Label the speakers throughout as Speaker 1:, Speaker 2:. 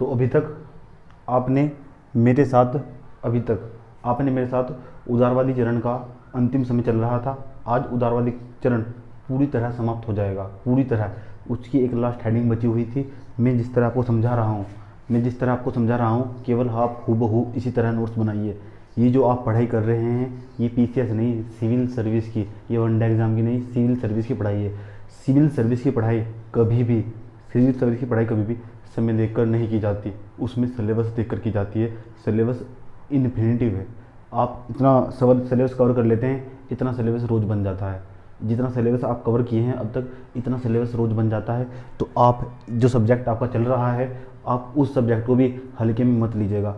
Speaker 1: तो अभी तक आपने मेरे साथ उदारवादी चरण का अंतिम समय चल रहा था। आज उदारवादी चरण पूरी तरह समाप्त हो जाएगा, पूरी तरह। उसकी एक लास्ट हेडिंग बची हुई थी। मैं जिस तरह आपको समझा रहा हूँ केवल आप हूबहू इसी तरह नोट्स बनाइए। ये जो आप पढ़ाई कर रहे हैं ये पीसीएस नहीं, सिविल सर्विस की, ये वनडे एग्ज़ाम की नहीं, सिविल सर्विस की पढ़ाई है। सिविल सर्विस की पढ़ाई कभी भी समय देखकर नहीं की जाती, उसमें सिलेबस देखकर की जाती है। सिलेबस इन्फिनिटिव है। आप इतना सिलेबस कवर कर लेते हैं, इतना सिलेबस रोज़ बन जाता है। जितना सिलेबस आप कवर किए हैं अब तक, इतना सिलेबस रोज़ बन जाता है। तो आप जो सब्जेक्ट आपका चल रहा है, आप उस सब्जेक्ट को भी हल्के में मत लीजिएगा।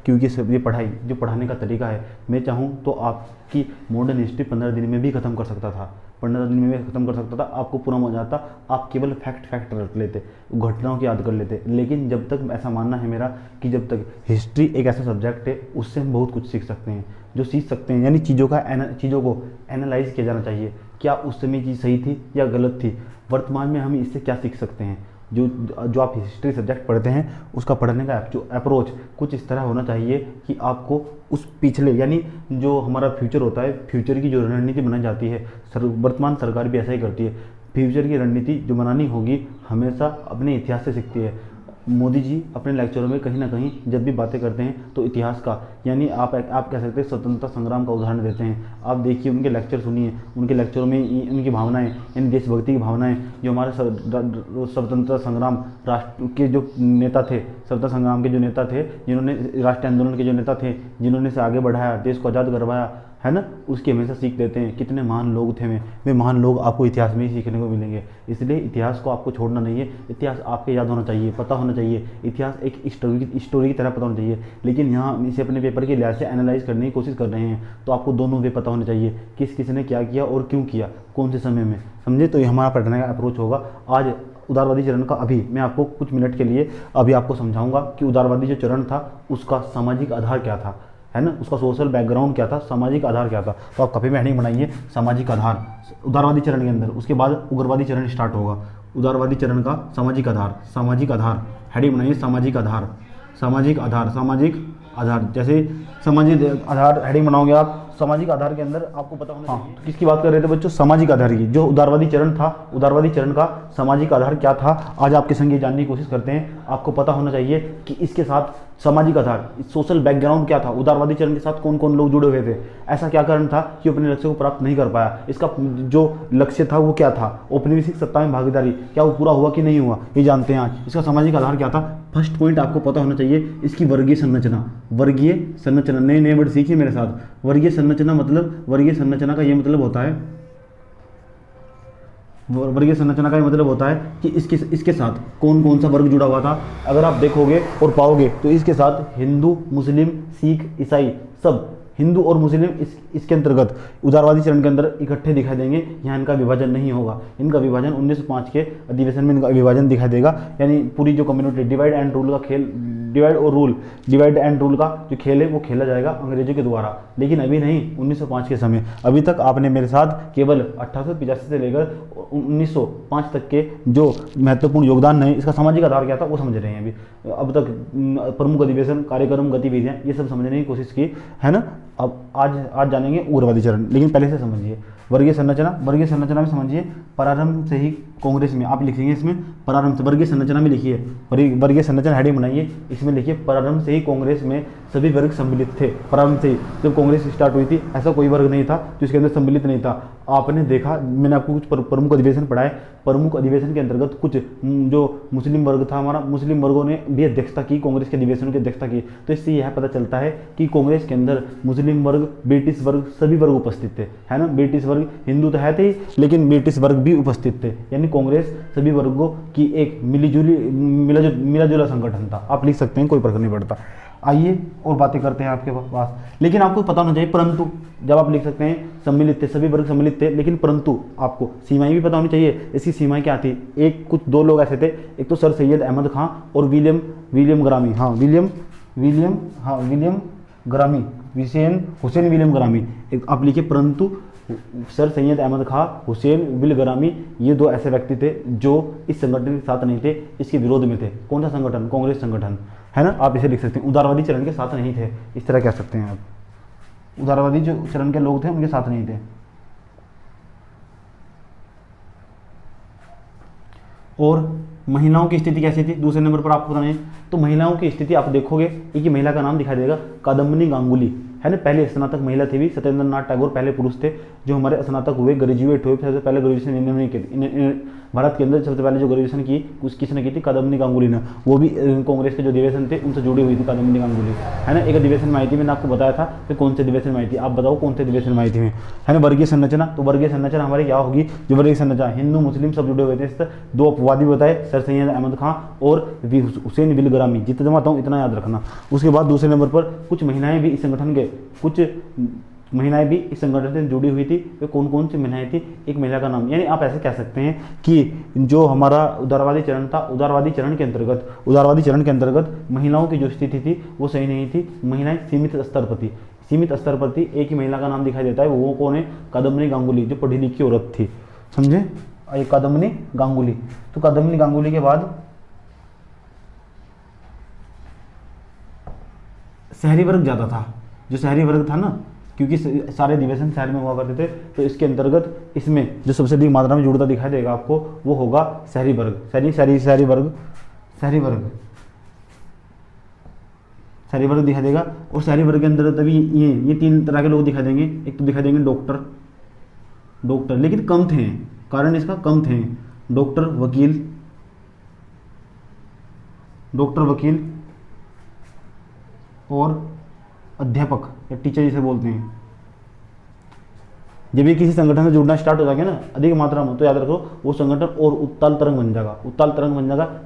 Speaker 1: क्योंकि ये पढ़ाई जो पढ़ाने का तरीका है, मैं चाहूँ तो आपकी मॉडर्न हिस्ट्री 15 दिन में भी ख़त्म कर सकता था। आपको पूरा मजा आता। आप केवल फैक्ट रख लेते, घटनाओं की याद कर लेते। लेकिन जब तक, ऐसा मानना है मेरा कि जब तक हिस्ट्री एक ऐसा सब्जेक्ट है उससे हम बहुत कुछ सीख सकते हैं। यानी चीज़ों को एनालाइज किया जाना चाहिए। क्या उस समय चीज़ सही थी या गलत थी, वर्तमान में हम इससे क्या सीख सकते हैं। जो आप हिस्ट्री सब्जेक्ट पढ़ते हैं उसका पढ़ने का जो अप्रोच कुछ इस तरह होना चाहिए कि आपको उस पिछले, यानी जो हमारा फ्यूचर होता है, फ्यूचर की जो रणनीति बनाई जाती है, वर्तमान सरकार भी ऐसा ही करती है। फ्यूचर की रणनीति जो बनानी होगी हमेशा अपने इतिहास से सीखती है। मोदी जी अपने लेक्चरों में कहीं ना कहीं जब भी बातें करते हैं तो इतिहास का, यानी आप कह सकते हैं स्वतंत्रता संग्राम का उदाहरण देते हैं। आप देखिए, उनके लेक्चर सुनिए, उनके लेक्चरों में उनकी भावनाएं, यानी देशभक्ति की भावनाएं, जो हमारे स्वतंत्रता संग्राम राष्ट्र के जो नेता थे, स्वतंत्रता संग्राम के जो नेता थे, जिन्होंने राष्ट्रीय आंदोलन के जो नेता थे, जिन्होंने इसे आगे बढ़ाया, देश को आज़ाद करवाया, है ना, उसकी हमेशा सीख देते हैं। कितने महान लोग थे वे महान लोग आपको इतिहास में ही सीखने को मिलेंगे। इसलिए इतिहास को आपको छोड़ना नहीं है। इतिहास आपके याद होना चाहिए, पता होना चाहिए। इतिहास एक स्टोरी की तरह पता होना चाहिए। लेकिन यहाँ हम इसे अपने पेपर के लिहाज से एनालाइज करने की कोशिश कर रहे हैं, तो आपको दोनों वे पता होने चाहिए, किस ने क्या किया और क्यों किया, कौन से समय में, समझे। तो ये हमारा पढ़ने का अप्रोच होगा। आज उदारवादी चरण का अभी मैं आपको कुछ मिनट के लिए अभी आपको समझाऊंगा कि उदारवादी जो चरण था उसका सामाजिक आधार क्या था, है ना, उसका सोशल बैकग्राउंड क्या था, सामाजिक आधार क्या था। तो आप कभी में हेडिंग बनाइए सामाजिक आधार उदारवादी चरण के अंदर। उसके बाद उग्रवादी चरण स्टार्ट होगा। उदारवादी चरण का सामाजिक आधार हेडिंग बनाइए सामाजिक आधार। जैसे सामाजिक आधार हेडिंग बनाओगे आप, सामाजिक आधार के अंदर आपको पता होना चाहिए। तो किसकी बात कर रहे थे बच्चों, सामाजिक आधार की। जो उदारवादी चरण था, उदारवादी चरण का सामाजिक आधार क्या था, आज आपके संग ये जानने की कोशिश करते हैं। आपको पता होना चाहिए कि इसके साथ सामाजिक आधार, सोशल बैकग्राउंड क्या था, उदारवादी चरण के साथ कौन कौन लोग जुड़े हुए थे, ऐसा क्या कारण था कि अपने लक्ष्य को प्राप्त नहीं कर पाया, इसका जो लक्ष्य था वो क्या था, औपनिवेशिक सत्ता में भागीदारी क्या वो पूरा हुआ कि नहीं हुआ, ये जानते हैं आज। इसका सामाजिक आधार क्या था। फर्स्ट पॉइंट आपको पता होना चाहिए इसकी वर्गीय संरचना। नए वर्ड सीखिए मेरे साथ। वर्गीय संरचना का ये मतलब होता है कि इसके साथ कौन कौन सा वर्ग जुड़ा हुआ था। अगर आप देखोगे और पाओगे तो इसके साथ हिंदू, मुस्लिम, सिख, ईसाई, सब हिंदू और मुस्लिम इसके अंतर्गत उदारवादी चरण के अंदर इकट्ठे दिखाई देंगे। यहाँ इनका विभाजन नहीं होगा। इनका विभाजन 1905 के अधिवेशन में इनका विभाजन दिखाई देगा। यानी पूरी जो कम्युनिटी डिवाइड एंड रूल का जो खेल है वो खेला जाएगा अंग्रेजों के द्वारा। लेकिन अभी नहीं, 1905 के समय। अभी तक आपने मेरे साथ केवल 1885 से लेकर 1905 तक के जो महत्वपूर्ण योगदान नहीं, इसका सामाजिक आधार क्या था वो समझ रहे हैं अभी। अब तक प्रमुख अधिवेशन, कार्यक्रम, गतिविधियाँ, ये सब समझने की कोशिश की, है ना। अब आज जानेंगे उग्रवादी चरण, लेकिन पहले से समझिए वर्गीय संरचना में समझिए। प्रारंभ से ही कांग्रेस में आप लिखेंगे, इसमें प्रारंभ से वर्गीय संरचना में लिखिए, वर्गीय संरचना हेडिंग बनाइए, इसमें लिखिए प्रारंभ से ही कांग्रेस में सभी वर्ग सम्मिलित थे। प्रारंभ से ही जब कांग्रेस स्टार्ट हुई थी ऐसा कोई वर्ग नहीं था जो इसके अंदर सम्मिलित नहीं था। आपने देखा, मैंने आपको कुछ प्रमुख अधिवेशन पढ़ाए। प्रमुख अधिवेशन के अंतर्गत कुछ जो मुस्लिम वर्ग था हमारा, मुस्लिम वर्गों ने भी अध्यक्षता की, कांग्रेस के अधिवेशनों की अध्यक्षता की। तो इससे यह पता चलता है कि कांग्रेस के अंदर मुस्लिम वर्ग, ब्रिटिश वर्ग, सभी वर्ग उपस्थित थे, है ना। ब्रिटिश वर्ग, हिंदू तो है थे लेकिन ब्रिटिश वर्ग भी उपस्थित थे। यानी कांग्रेस सभी वर्गों की एक मिला जुला संगठन था। आप लिख सकते हैं, कोई फर्क नहीं पड़ता। आइए और बातें करते हैं आपके पास। लेकिन आपको पता होना चाहिए, परंतु जब आप लिख सकते हैं सम्मिलित थे, सभी वर्ग सम्मिलित थे, लेकिन परंतु आपको सीमाएं भी पता होनी चाहिए। इसकी सीमाएं क्या थी। दो लोग ऐसे थे, एक तो सर सैयद अहमद खां और विलियम ग्रामी। हुसैन विलियम ग्रामी। आप लिखिए परंतु सर सैयद अहमद खां, हुसैन बिलगरामी, ये दो ऐसे व्यक्ति थे जो इस संगठन के साथ नहीं थे, इसके विरोध में थे। कौन सा संगठन? कांग्रेस संगठन, है ना। आप इसे लिख सकते हैं, उदारवादी चरण के साथ नहीं थे, इस तरह कह सकते हैं आप। उदारवादी जो चरण के लोग थे उनके साथ नहीं थे। और महिलाओं की स्थिति कैसी थी दूसरे नंबर पर आपको बताना है। तो महिलाओं की स्थिति आप देखोगे, एक ही महिला का नाम दिखाई देगा, कादम्बिनी गांगुली, है ना। पहले स्नातक महिला थी भी, सत्येंद्र नाथ टैगोर पहले पुरुष थे जो हमारे स्नातक हुए, ग्रेजुएट हुए। सबसे पहले ग्रेजुएशन इन्होंने की, भारत के अंदर सबसे पहले जो ग्रेजुएशन की किसने की थी? कादम्बिनी गांगुली ने। वो भी कांग्रेस के जो अधिवेशन थे उनसे जुड़ी हुई थी कादम्बिनी गांगुली, है ना। एक अधिवेशन में आई थी, मैंने आपको बताया था कि कौन से अधिवेशन में आई थी। आप बताओ कौन से अधिवेशन में आई थी, है ना। वर्गीय संरचना, तो वर्गीय संरचना हमारी क्या होगी? जो वर्गीय संरचना, हिंदू मुस्लिम सब जुड़े हुए थे। इस दो अपवादी बताए, सर सैयद अहमद खां और हुसैन बिलगरामी। जितना जमाता हूँ इतना याद रखना। उसके बाद दूसरे नंबर पर कुछ महिलाएं भी इस संगठन के, कुछ महिलाएं भी इस संगठन से जुड़ी हुई थी। वे कौन कौन सी महिलाएं थी? एक महिला का नाम, यानी आप ऐसे कह सकते हैं कि जो हमारा उदारवादी चरण था, उदारवादी चरण के अंतर्गत महिलाओं की जो स्थिति थी वो सही नहीं थी। महिलाएं सीमित स्तर पर थी, सीमित स्तर पर थी। एक ही महिला का नाम दिखाई देता है, वो कौन है? कादम्बिनी गांगुली, जो पढ़ी लिखी औरत थी, समझे। कादम्बिनी गांगुली। तो कादम्बिनी गांगुली के बाद शहरी वर्ग ज़्यादा था। जो शहरी वर्ग था ना, क्योंकि सारे अधिवेशन शहर में हुआ करते थे, तो इसके अंतर्गत इसमें जो सबसे अधिक मात्रा में जुड़ता दिखाई देगा आपको वो होगा शहरी वर्ग, शहरी वर्ग दिखाई देगा। और शहरी वर्ग के अंदर तभी ये तीन तरह के लोग दिखाई देंगे। एक तो दिखाई देंगे डॉक्टर, लेकिन कम थे, कारण इसका कम थे। डॉक्टर वकील और अध्यापक या टीचर जिसे बोलते हैं। जब ये किसी संगठन से जुड़ना स्टार्ट हो जाएगा ना अधिक मात्रा में, तो याद रखो वो संगठन और उत्ताल तरंग बन जाएगा,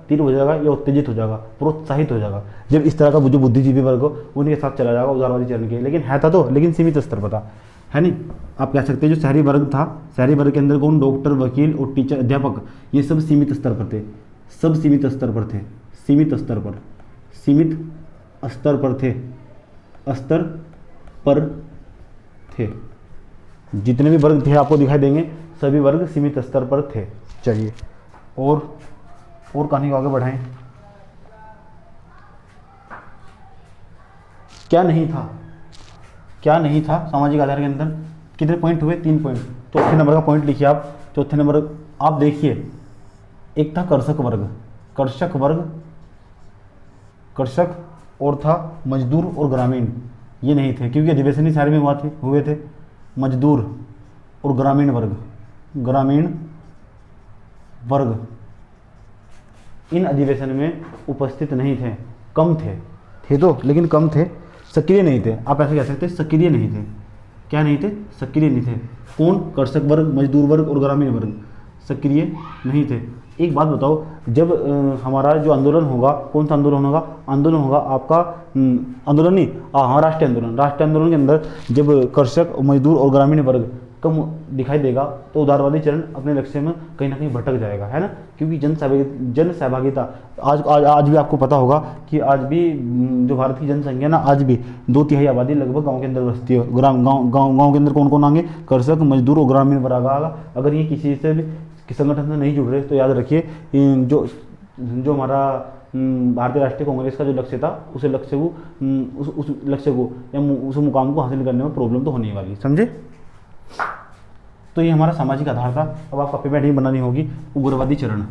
Speaker 1: तीव्र हो जाएगा या उत्तेजित हो जाएगा, प्रोत्साहित हो जाएगा। जब इस तरह का जो बुद्धिजीवी वर्ग हो उनके साथ चला जाएगा उदारवादी चरण के। लेकिन है था तो, लेकिन सीमित स्तर पर था, है नहीं। आप कह सकते हैं जो शहरी वर्ग था, शहरी वर्ग के अंदर कौन? डॉक्टर, वकील और टीचर, अध्यापक, ये सब सीमित स्तर पर थे, स्तर पर थे। जितने भी वर्ग थे आपको दिखाई देंगे, सभी वर्ग सीमित स्तर पर थे। चलिए और कहानी को आगे बढ़ाएं। क्या नहीं था सामाजिक आधार के अंदर? कितने पॉइंट हुए? 3 पॉइंट। चौथे नंबर का पॉइंट लिखिए आप। चौथे नंबर आप देखिए, एक था कर्षक और था मजदूर और ग्रामीण। ये नहीं थे क्योंकि अधिवेशन ही शहर में हुए थे। मजदूर और ग्रामीण वर्ग इन अधिवेशन में उपस्थित नहीं थे, कम थे तो, लेकिन कम थे, सक्रिय नहीं थे। आप ऐसे कह सकते हैं सक्रिय नहीं थे। क्या नहीं थे? सक्रिय नहीं थे। कौन? कर्षक वर्ग, मजदूर वर्ग और ग्रामीण वर्ग सक्रिय नहीं थे। एक बात बताओ, जब हमारा जो आंदोलन होगा, कौन सा आंदोलन होगा? आपका आंदोलन नहीं, हाँ, राष्ट्रीय आंदोलन के अंदर जब कर्षक, मजदूर और ग्रामीण वर्ग कम दिखाई देगा तो उदारवादी चरण अपने लक्ष्य में कहीं ना कहीं भटक जाएगा, है ना। क्योंकि जन सहभागिता आज भी आपको पता होगा कि आज भी जो भारत की जनसंख्या ना, आज भी 2/3 आबादी लगभग गांव के अंदर बसती है। गांव के अंदर कौन कौन आएंगे? कर्षक, मजदूर और ग्रामीण वर्ग आएगा। अगर ये किसी से भी संगठन से नहीं जुड़ रहे तो याद रखिए जो हमारा भारतीय राष्ट्रीय कांग्रेस का जो लक्ष्य था, उस लक्ष्य को या उस मुकाम को हासिल करने में प्रॉब्लम तो होने वाली, समझे। तो ये हमारा सामाजिक आधार था। अब आपको कॉपी में नहीं बनानी होगी। उग्रवादी चरण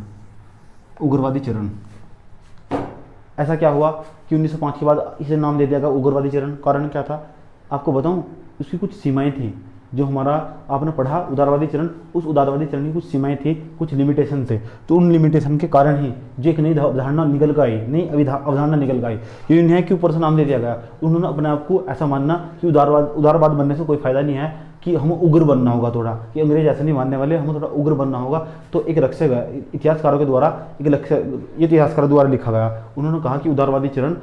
Speaker 1: ऐसा क्या हुआ कि 1905 के बाद इसे नाम दे दिया गया उग्रवादी चरण? कारण क्या था आपको बताऊं? उसकी कुछ सीमाएं थी। जो हमारा आपने पढ़ा उदारवादी चरण, उस उदारवादी चरण की कुछ सीमाएं थी, कुछ लिमिटेशन थे। तो उन लिमिटेशन के कारण ही जो एक नई अवधारणा निकल कर आई, ये न्याय के ऊपर से नाम दे दिया गया। उन्होंने अपने आप को ऐसा मानना कि उदारवाद बनने से कोई फायदा नहीं है, कि हम उग्र बनना होगा थोड़ा, कि अंग्रेज ऐसे नहीं मानने वाले, हमें थोड़ा उग्र बनना होगा। तो एक लक्ष्य इतिहासकारों के द्वारा ये इतिहासकारों द्वारा लिखा गया। उन्होंने कहा कि उदारवादी चरण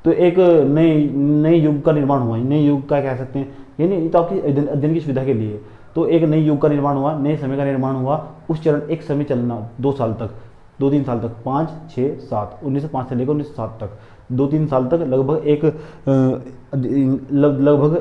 Speaker 1: तो एक नए युग का निर्माण हुआ। नए युग का कह सकते हैं, यानी तो आपकी अध्ययन की सुविधा के लिए। तो एक नए युग का निर्माण हुआ, नए समय का निर्माण हुआ। उस चरण एक समय चलना 2-3 साल तक, 5, 6, 7, 1905 से लेकर 1907 तक 2-3 साल तक लगभग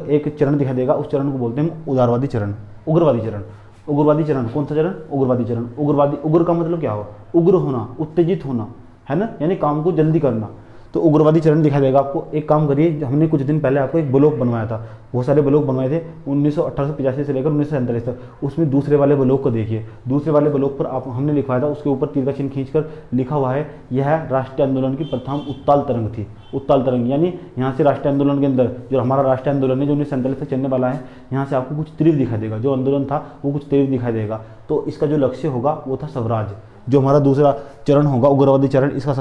Speaker 1: एक चरण दिखाई देगा। उस चरण को बोलते हैं उदारवादी चरण, उग्रवादी चरण। उग्रवादी चरण कौन सा चरण? उग्रवादी चरण। उग्रवादी, उग्र का मतलब क्या हुआ? उग्र होना, उत्तेजित होना, है ना, यानी काम को जल्दी करना। तो उग्रवादी चरण दिखाई देगा आपको। एक काम करिए, हमने कुछ दिन पहले आपको एक ब्लॉक बनवाया था, बहुत सारे ब्लॉक बनवाए थे 1885 से लेकर 1947 तक। उसमें दूसरे वाले ब्लॉक को देखिए। दूसरे वाले ब्लॉक पर आप हमने लिखवाया था, उसके ऊपर तीर का चिन्ह खींचकर लिखा हुआ है, यह राष्ट्रीय आंदोलन की प्रथम उत्ताल तरंग थी। उत्ताल तरंग यानी यहाँ से राष्ट्रीय आंदोलन के अंदर जो हमारा राष्ट्रीय आंदोलन है जो 1947 तक चलने वाला है, यहाँ से आपको कुछ तीव्र दिखाई देगा। जो आंदोलन था वो कुछ तीव्र दिखाई देगा। तो इसका जो लक्ष्य होगा वो था स्वराज। जो हमारा दूसरा चरण होगा उग्रवादी चरण, इसका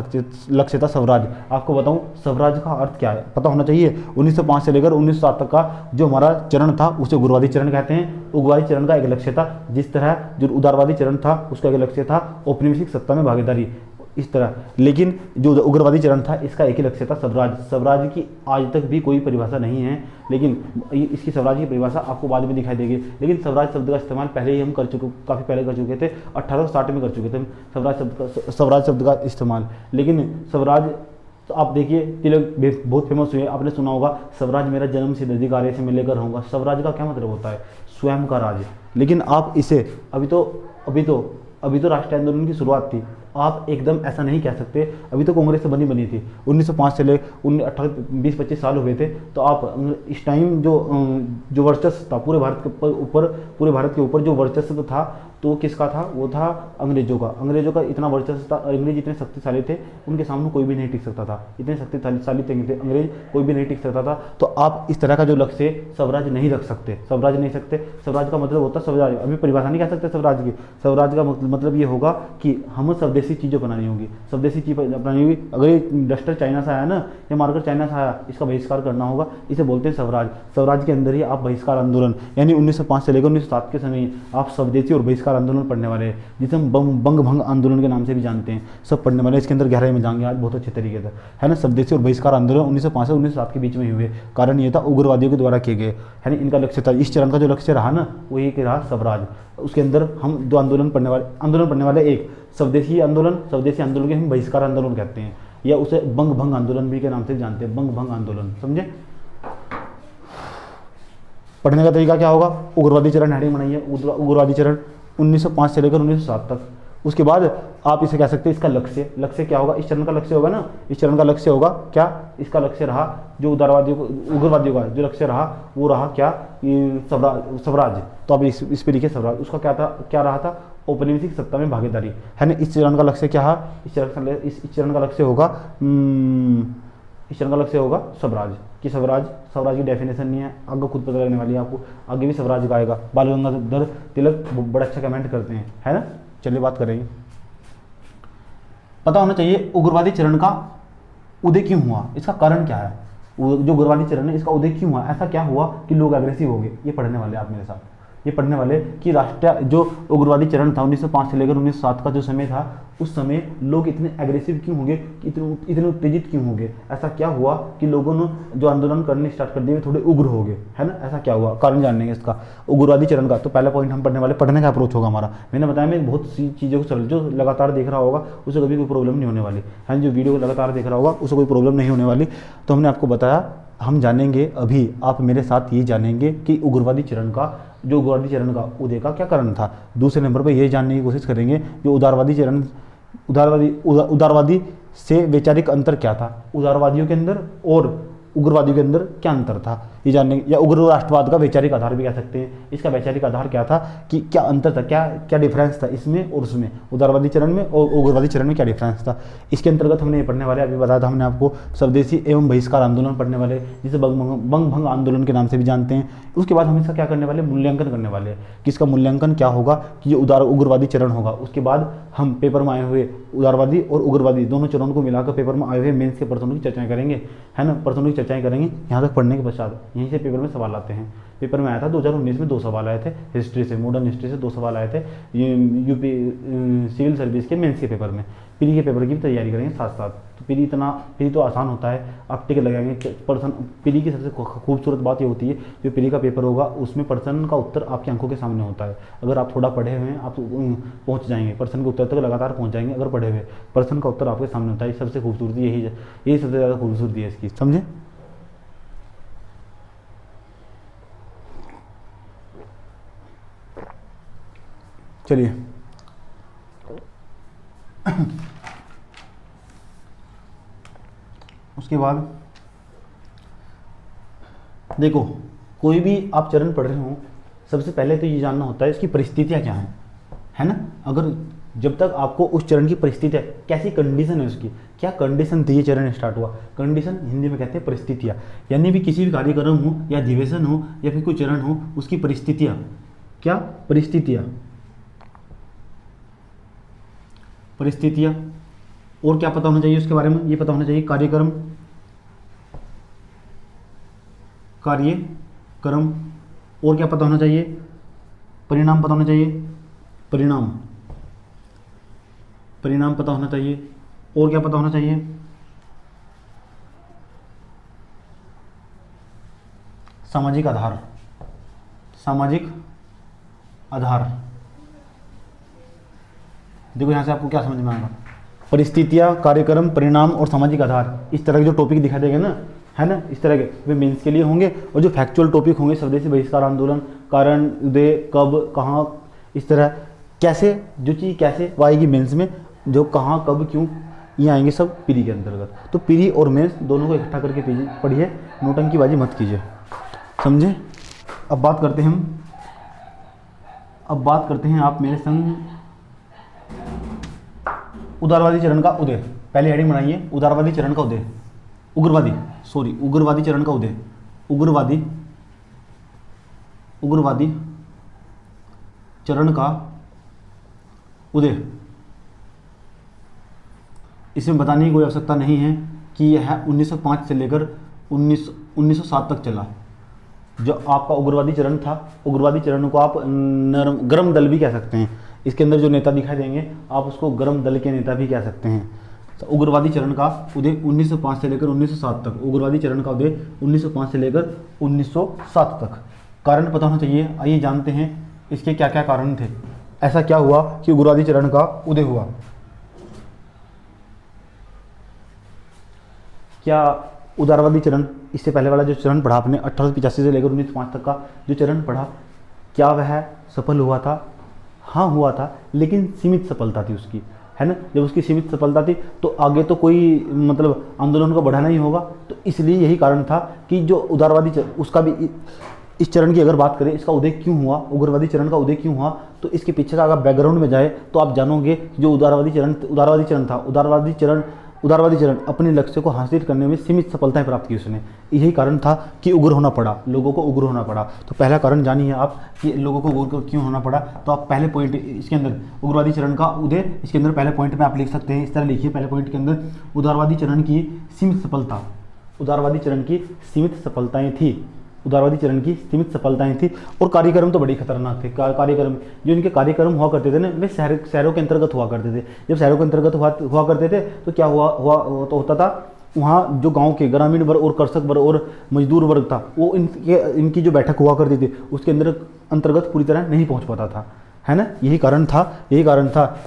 Speaker 1: लक्ष्य था स्वराज। आपको बताऊं स्वराज का अर्थ क्या है, पता होना चाहिए। 1905 से लेकर 1907 तक का जो हमारा चरण था उसे उग्रवादी चरण कहते हैं। उग्रवादी चरण का एक लक्ष्य था, जिस तरह जो उदारवादी चरण था उसका एक लक्ष्य था औपनिवेशिक सत्ता में भागीदारी, इस तरह। लेकिन जो उग्रवादी चरण था इसका एक ही लक्ष्य था स्वराज। स्वराज की आज तक भी कोई परिभाषा नहीं है, लेकिन इसकी स्वराज की परिभाषा आपको बाद में दिखाई देगी। लेकिन स्वराज शब्द का इस्तेमाल पहले ही हम कर चुके, काफ़ी पहले कर चुके थे, 1860 में कर चुके थे हम स्वराज शब्द का इस्तेमाल। लेकिन स्वराज तो आप देखिए, तिलक बहुत फेमस हुए, आपने सुना होगा, स्वराज मेरा जन्म सिद्ध अधिकार से मैं लेकर रहूँगा। स्वराज का क्या मतलब होता है? स्वयं का राज। लेकिन आप इसे अभी तो राष्ट्रीय आंदोलन की शुरुआत थी, आप एकदम ऐसा नहीं कह सकते। अभी तो कांग्रेस से बनी थी 1905 से ले 20-25 साल हुए थे। तो आप इस टाइम जो वर्चस्व था पूरे भारत के ऊपर जो वर्चस्व था तो किसका था? वो था अंग्रेजों का। अंग्रेजों का इतना वर्चस्व था, अंग्रेज इतने शक्तिशाली थे, उनके सामने कोई भी नहीं टिक सकता था। इतने शक्तिशाली थे अंग्रेज, कोई भी नहीं टिक सकता था। तो आप इस तरह का जो लक्ष्य स्वराज नहीं रख सकते। स्वराज का मतलब होता है स्वराज। अभी परिभाषा नहीं कह सकते स्वराज की। स्वराज का मतलब ये होगा कि हमें स्वदेशी चीज़ें बनानी होगी, स्वदेशी चीज़ बनानी होगी। अगर ये डस्टर चाइना से आया ना, या मार्कर चाइना से आया, इसका बहिष्कार करना होगा। इसे बोलते हैं स्वराज। स्वराज के अंदर ही आप बहिष्कार आंदोलन, यानी 1905 से लेकर 1907 के समय आप स्वदेशी और बहिष्कार आंदोलन पढ़ने वाले हैं, जिसे हम बंग भंग आंदोलन के नाम से भी जानते हैं, सब पढ़ने वाले। इसके अंदर गहराई में जाएंगे आज बहुत अच्छे तरीके से, है ना। स्वदेशी और बहिष्कार आंदोलन 1905 से 1907 के बीच में हुए। कारण ये था उग्रवादियों के द्वारा किए गए, है ना। इनका लक्ष्य था, इस चरण का जो लक्ष्य रहा ना, वो एक रहा स्वराज। उसके अंदर हम दो आंदोलन पढ़ने वाले एक स्वदेशी आंदोलन के हम बहिष्कार आंदोलन कहते हैं, या उसे बंग भंग आंदोलन भी के नाम से जानते हैं, बंग भंग आंदोलन, समझे। पढ़ने का तरीका क्या होगा? उग्रवादी चरण हेडिंग बनाइए, उग्रवादी चरण 1905 से लेकर 1907 तक। उसके बाद आप इसे कह सकते हैं इसका लक्ष्य क्या होगा? इस चरण का लक्ष्य होगा ना, इस चरण का लक्ष्य होगा क्या? इसका लक्ष्य रहा जो उग्रवादियों का जो लक्ष्य रहा वो रहा क्या? स्वराज। तो अब इस पे लिखिए स्वराज। उसका क्या रहा था? औपनिवेशिक सत्ता में भागीदारी, है ना। इस चरण का लक्ष्य क्या है? इस चरण का लक्ष्य होगा स्वराज। कि स्वराज की डेफिनेशन नहीं है, आगे खुद पता लगने वाली है आपको। आगे भी स्वराज का आएगा। बाल गंगाधर तिलक बड़ा अच्छा कमेंट करते हैं, है ना। चलिए बात करेंगे। पता होना चाहिए उग्रवादी चरण का उदय क्यों हुआ, इसका कारण क्या है। जो उग्रवादी चरण है इसका उदय क्यों हुआ, ऐसा क्या हुआ कि लोग एग्रेसिव हो गए। ये पढ़ने वाले आप मेरे साथ, ये पढ़ने वाले कि राष्ट्रीय जो उग्रवादी चरण था 1905 से लेकर 1907 का जो समय था, उस समय लोग इतने एग्रेसिव क्यों हो गए, इतने उत्तेजित क्यों हो गए। ऐसा क्या हुआ कि लोगों ने जो आंदोलन करने स्टार्ट कर दिए थोड़े उग्र हो गए, है ना। ऐसा क्या हुआ, कारण जानने के इसका उग्रवादी चरण का। तो पहला पॉइंट हम पढ़ने का अप्रोच होगा हमारा। मैंने बताया मैं बहुत सी चीज़ों को जो लगातार देख रहा होगा उसे कभी कोई प्रॉब्लम नहीं होने वाली, है। जो वीडियो को लगातार देख रहा होगा उसे कोई प्रॉब्लम नहीं होने वाली। तो हमने आपको बताया, हम जानेंगे अभी, आप मेरे साथ ये जानेंगे कि उग्रवादी चरण का उदय का क्या कारण था। दूसरे नंबर पर यह जानने की कोशिश करेंगे जो उदारवादी से वैचारिक अंतर क्या था, उदारवादियों के अंदर और उग्रवादियों के अंदर क्या अंतर था ये जानने, या उग्र राष्ट्रवाद का वैचारिक आधार भी कह सकते हैं। इसका वैचारिक आधार क्या था, कि क्या अंतर था, क्या डिफरेंस था इसमें और उसमें, उदारवादी चरण में और उग्रवादी चरण में क्या डिफरेंस था। इसके अंतर्गत हमने ये पढ़ने वाले, अभी बताया था हमने आपको, स्वदेशी एवं बहिष्कार आंदोलन पढ़ने वाले, जिसे बंग भंग आंदोलन के नाम से भी जानते हैं। उसके बाद हम इसका क्या करने वाले, मूल्यांकन करने वाले कि इसका मूल्यांकन क्या होगा, कि ये उग्रवादी चरण होगा। उसके बाद हम पेपर में आए हुए उदारवादी और उग्रवादी दोनों चरणों को मिलाकर पेपर में आए हुए मेंस के प्रश्नों की चर्चाएं करेंगे, है ना। प्रश्नों की चर्चाएं करेंगे। यहाँ तक पढ़ने के पश्चात यहीं से पेपर में सवाल आते हैं। पेपर में आया था 2019 में 2 सवाल आए थे हिस्ट्री से, मॉडर्न हिस्ट्री से 2 सवाल आए थे यूपी सिविल सर्विस के मेंस के पेपर में। प्री के पेपर की भी तैयारी करेंगे साथ साथ। तो प्री तो आसान होता है, आप टिक लगाएंगे पर्सन। प्री की सबसे खूबसूरत बात ये होती है, जो प्री का पेपर होगा उसमें पर्सन का उत्तर आपकी आंखों के सामने होता है। अगर आप थोड़ा पढ़े हुए हैं आप पहुंच जाएंगे पर्सन के उत्तर तक, लगातार पहुंच जाएंगे अगर पढ़े हुए। पर्सन का उत्तर आपके सामने होता है, सबसे खूबसूरती यही सबसे ज़्यादा खूबसूरती है इसकी, समझे। चलिए उसके बाद देखो, कोई भी आप चरण पढ़ रहे हो, सबसे पहले तो ये जानना होता है इसकी परिस्थितियाँ क्या हैं, है ना। अगर जब तक आपको उस चरण की परिस्थितियाँ, कैसी कंडीशन है उसकी, क्या कंडीशन थी ये चरण स्टार्ट हुआ, कंडीशन हिंदी में कहते हैं परिस्थितियाँ। यानी भी किसी भी कार्यक्रम हो या अधिवेशन हो या फिर कोई चरण हो, उसकी परिस्थितियाँ, क्या परिस्थितियाँ, परिस्थितियाँ। और क्या पता होना चाहिए उसके बारे में, ये पता होना चाहिए कार्यक्रम, कार्यक्रम। और क्या पता होना चाहिए, परिणाम पता होना चाहिए, परिणाम, परिणाम पता होना चाहिए। और क्या पता होना चाहिए, सामाजिक आधार, सामाजिक आधार। देखो यहाँ से आपको क्या समझ में आएगा, परिस्थितियाँ, कार्यक्रम, परिणाम और सामाजिक आधार, इस तरह के जो टॉपिक दिखाई देंगे ना, है ना, इस तरह के वे मेंस के लिए होंगे। और जो फैक्चुअल टॉपिक होंगे, स्वदेशी बहिष्कार आंदोलन, कारण, उदय, कब, कहाँ, इस तरह कैसे, जो चीज़ कैसे वो आएगी मेंस में, जो कहाँ, कब, क्यों, ये आएंगे सब प्री के अंतर्गत। तो प्री और मेंस दोनों को इकट्ठा करके पढ़िए, नौटंकीबाजी मत कीजिए, समझे। अब बात करते हैं आप मेरे संग उदारवादी चरण का उदय। पहले हेडिंग बनाइए, उदारवादी चरण का उदय, उग्रवादी चरण का उदय, उग्रवादी चरण का उदय। इसमें बताने की कोई आवश्यकता नहीं है कि यह 1905 से लेकर 1907 तक चला। जो आपका उग्रवादी चरण था, उग्रवादी चरण को आप गर्म दल भी कह सकते हैं। इसके अंदर जो नेता दिखाई देंगे आप उसको गर्म दल के नेता भी कह सकते हैं। तो उग्रवादी चरण का उदय 1905 से लेकर 1907 तक, उग्रवादी चरण का उदय 1905 से लेकर 1907 तक। कारण पता होना चाहिए। आइए जानते हैं इसके क्या क्या कारण थे, ऐसा क्या हुआ कि उग्रवादी चरण का उदय हुआ। क्या उदारवादी चरण, इससे पहले वाला जो चरण पढ़ा आपने 1885 से लेकर 1905 तक का जो चरण पढ़ा, क्या वह सफल हुआ था? हाँ हुआ था, लेकिन सीमित सफलता थी उसकी, है ना। जब उसकी सीमित सफलता थी तो आगे तो कोई मतलब आंदोलन को बढ़ाना ही होगा। तो इसलिए यही कारण था कि जो उदारवादी उसका भी, इस चरण की अगर बात करें, इसका उदय क्यों हुआ, उग्रवादी चरण का उदय क्यों हुआ, तो इसके पीछे का अगर बैकग्राउंड में जाए तो आप जानोगे जो उदारवादी चरण था, उदारवादी चरण अपने लक्ष्य को हासिल करने में सीमित सफलताएं प्राप्त की उसने। यही कारण था कि उग्र होना पड़ा, लोगों को उग्र होना पड़ा। तो पहला कारण जानिए आप कि लोगों को उग्र क्यों होना पड़ा। तो आप पहले पॉइंट इसके अंदर उग्रवादी चरण का उदय, इसके अंदर पहले पॉइंट में आप लिख सकते हैं, इस तरह लिखिए पहले पॉइंट के अंदर, उदारवादी चरण की सीमित सफलता, उदारवादी चरण की सीमित सफलताएं थी, उदारवादी चरण की सीमित सफलताएं थी। और कार्यक्रम तो बड़ी खतरनाक थे। कार्यक्रम, जो इनके कार्यक्रम हुआ करते थे ना, वे शहरों के अंतर्गत हुआ करते थे। जब शहरों के अंतर्गत हुआ करते थे तो क्या तो होता था, वहाँ जो गांव के ग्रामीण वर्ग और कृषक वर्ग और मजदूर वर्ग था, वो इनकी जो बैठक हुआ करती थी उसके अंतर्गत पूरी तरह नहीं पहुँच पाता था, है ना। यही कारण था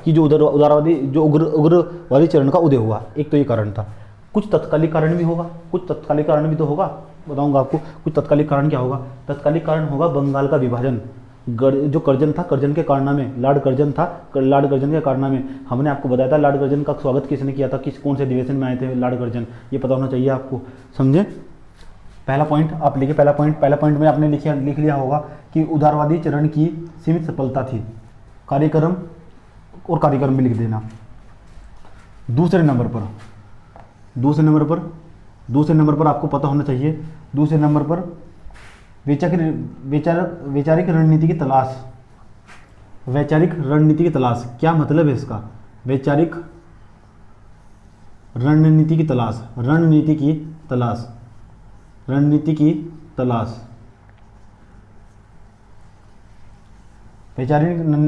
Speaker 1: कि जो उग्रवादी चरण का उदय हुआ। एक तो ये कारण था। कुछ तत्कालिक कारण भी होगा, कुछ तत्कालिक कारण भी तो होगा, बताऊंगा आपको। कुछ तत्कालिक कारण क्या होगा? तत्कालिक कारण होगा बंगाल का विभाजन। जो कर्जन था, कर्जन के कारनामे, लॉर्ड कर्जन था, लॉर्ड कर्जन के कारनामे। हमने आपको बताया था लॉर्ड कर्जन का स्वागत किसने किया था, कौन से अधिवेशन में आए थे लॉर्ड कर्जन, ये पता होना चाहिए आपको, समझे। पहला पॉइंट आप लिखिए, पहला पॉइंट में आपने लिख लिया होगा कि उदारवादी चरण की सीमित सफलता थी। कार्यक्रम और कार्यक्रम भी लिख देना। दूसरे नंबर पर आपको पता होना चाहिए, दूसरे नंबर पर वैचारिक रणनीति की तलाश। वैचारिक रणनीति की तलाश, क्या मतलब है इसका? वैचारिक रणनीति की तलाश, रणनीति की तलाश, वैचारिक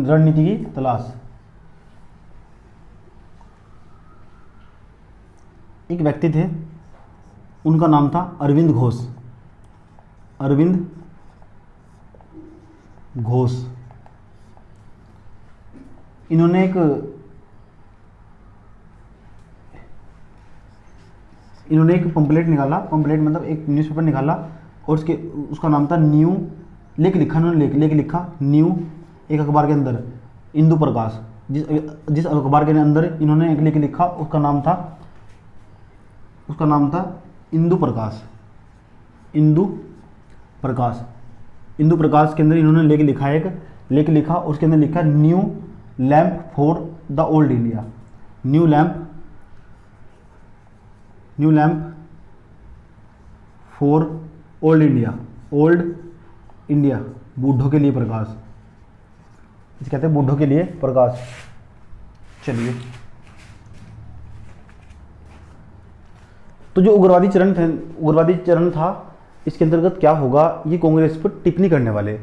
Speaker 1: रणनीति की तलाश। एक व्यक्ति थे, उनका नाम था अरविंद घोष। अरविंद घोष। इन्होंने एक पंपलेट निकाला, पंपलेट मतलब एक न्यूज़पेपर निकाला, और उसका नाम था न्यू, लेख लिखा उन्होंने, लेख लिखा न्यू, एक अखबार के अंदर इंदु प्रकाश, जिस अखबार के अंदर इन्होंने एक लेख लिखा उसका नाम था इंदु प्रकाश। इंदु प्रकाश के अंदर इन्होंने लेख लिखा, एक लेख लिखा, उसके अंदर लिखा new lamp for the old India. New lamp for old India, बूढ़ों के लिए प्रकाश, इसे कहते हैं बूढ़ों के लिए प्रकाश। चलिए, तो जो उग्रवादी चरण था, इसके अंतर्गत क्या होगा, ये कांग्रेस पर टिप्पणी करने वाले।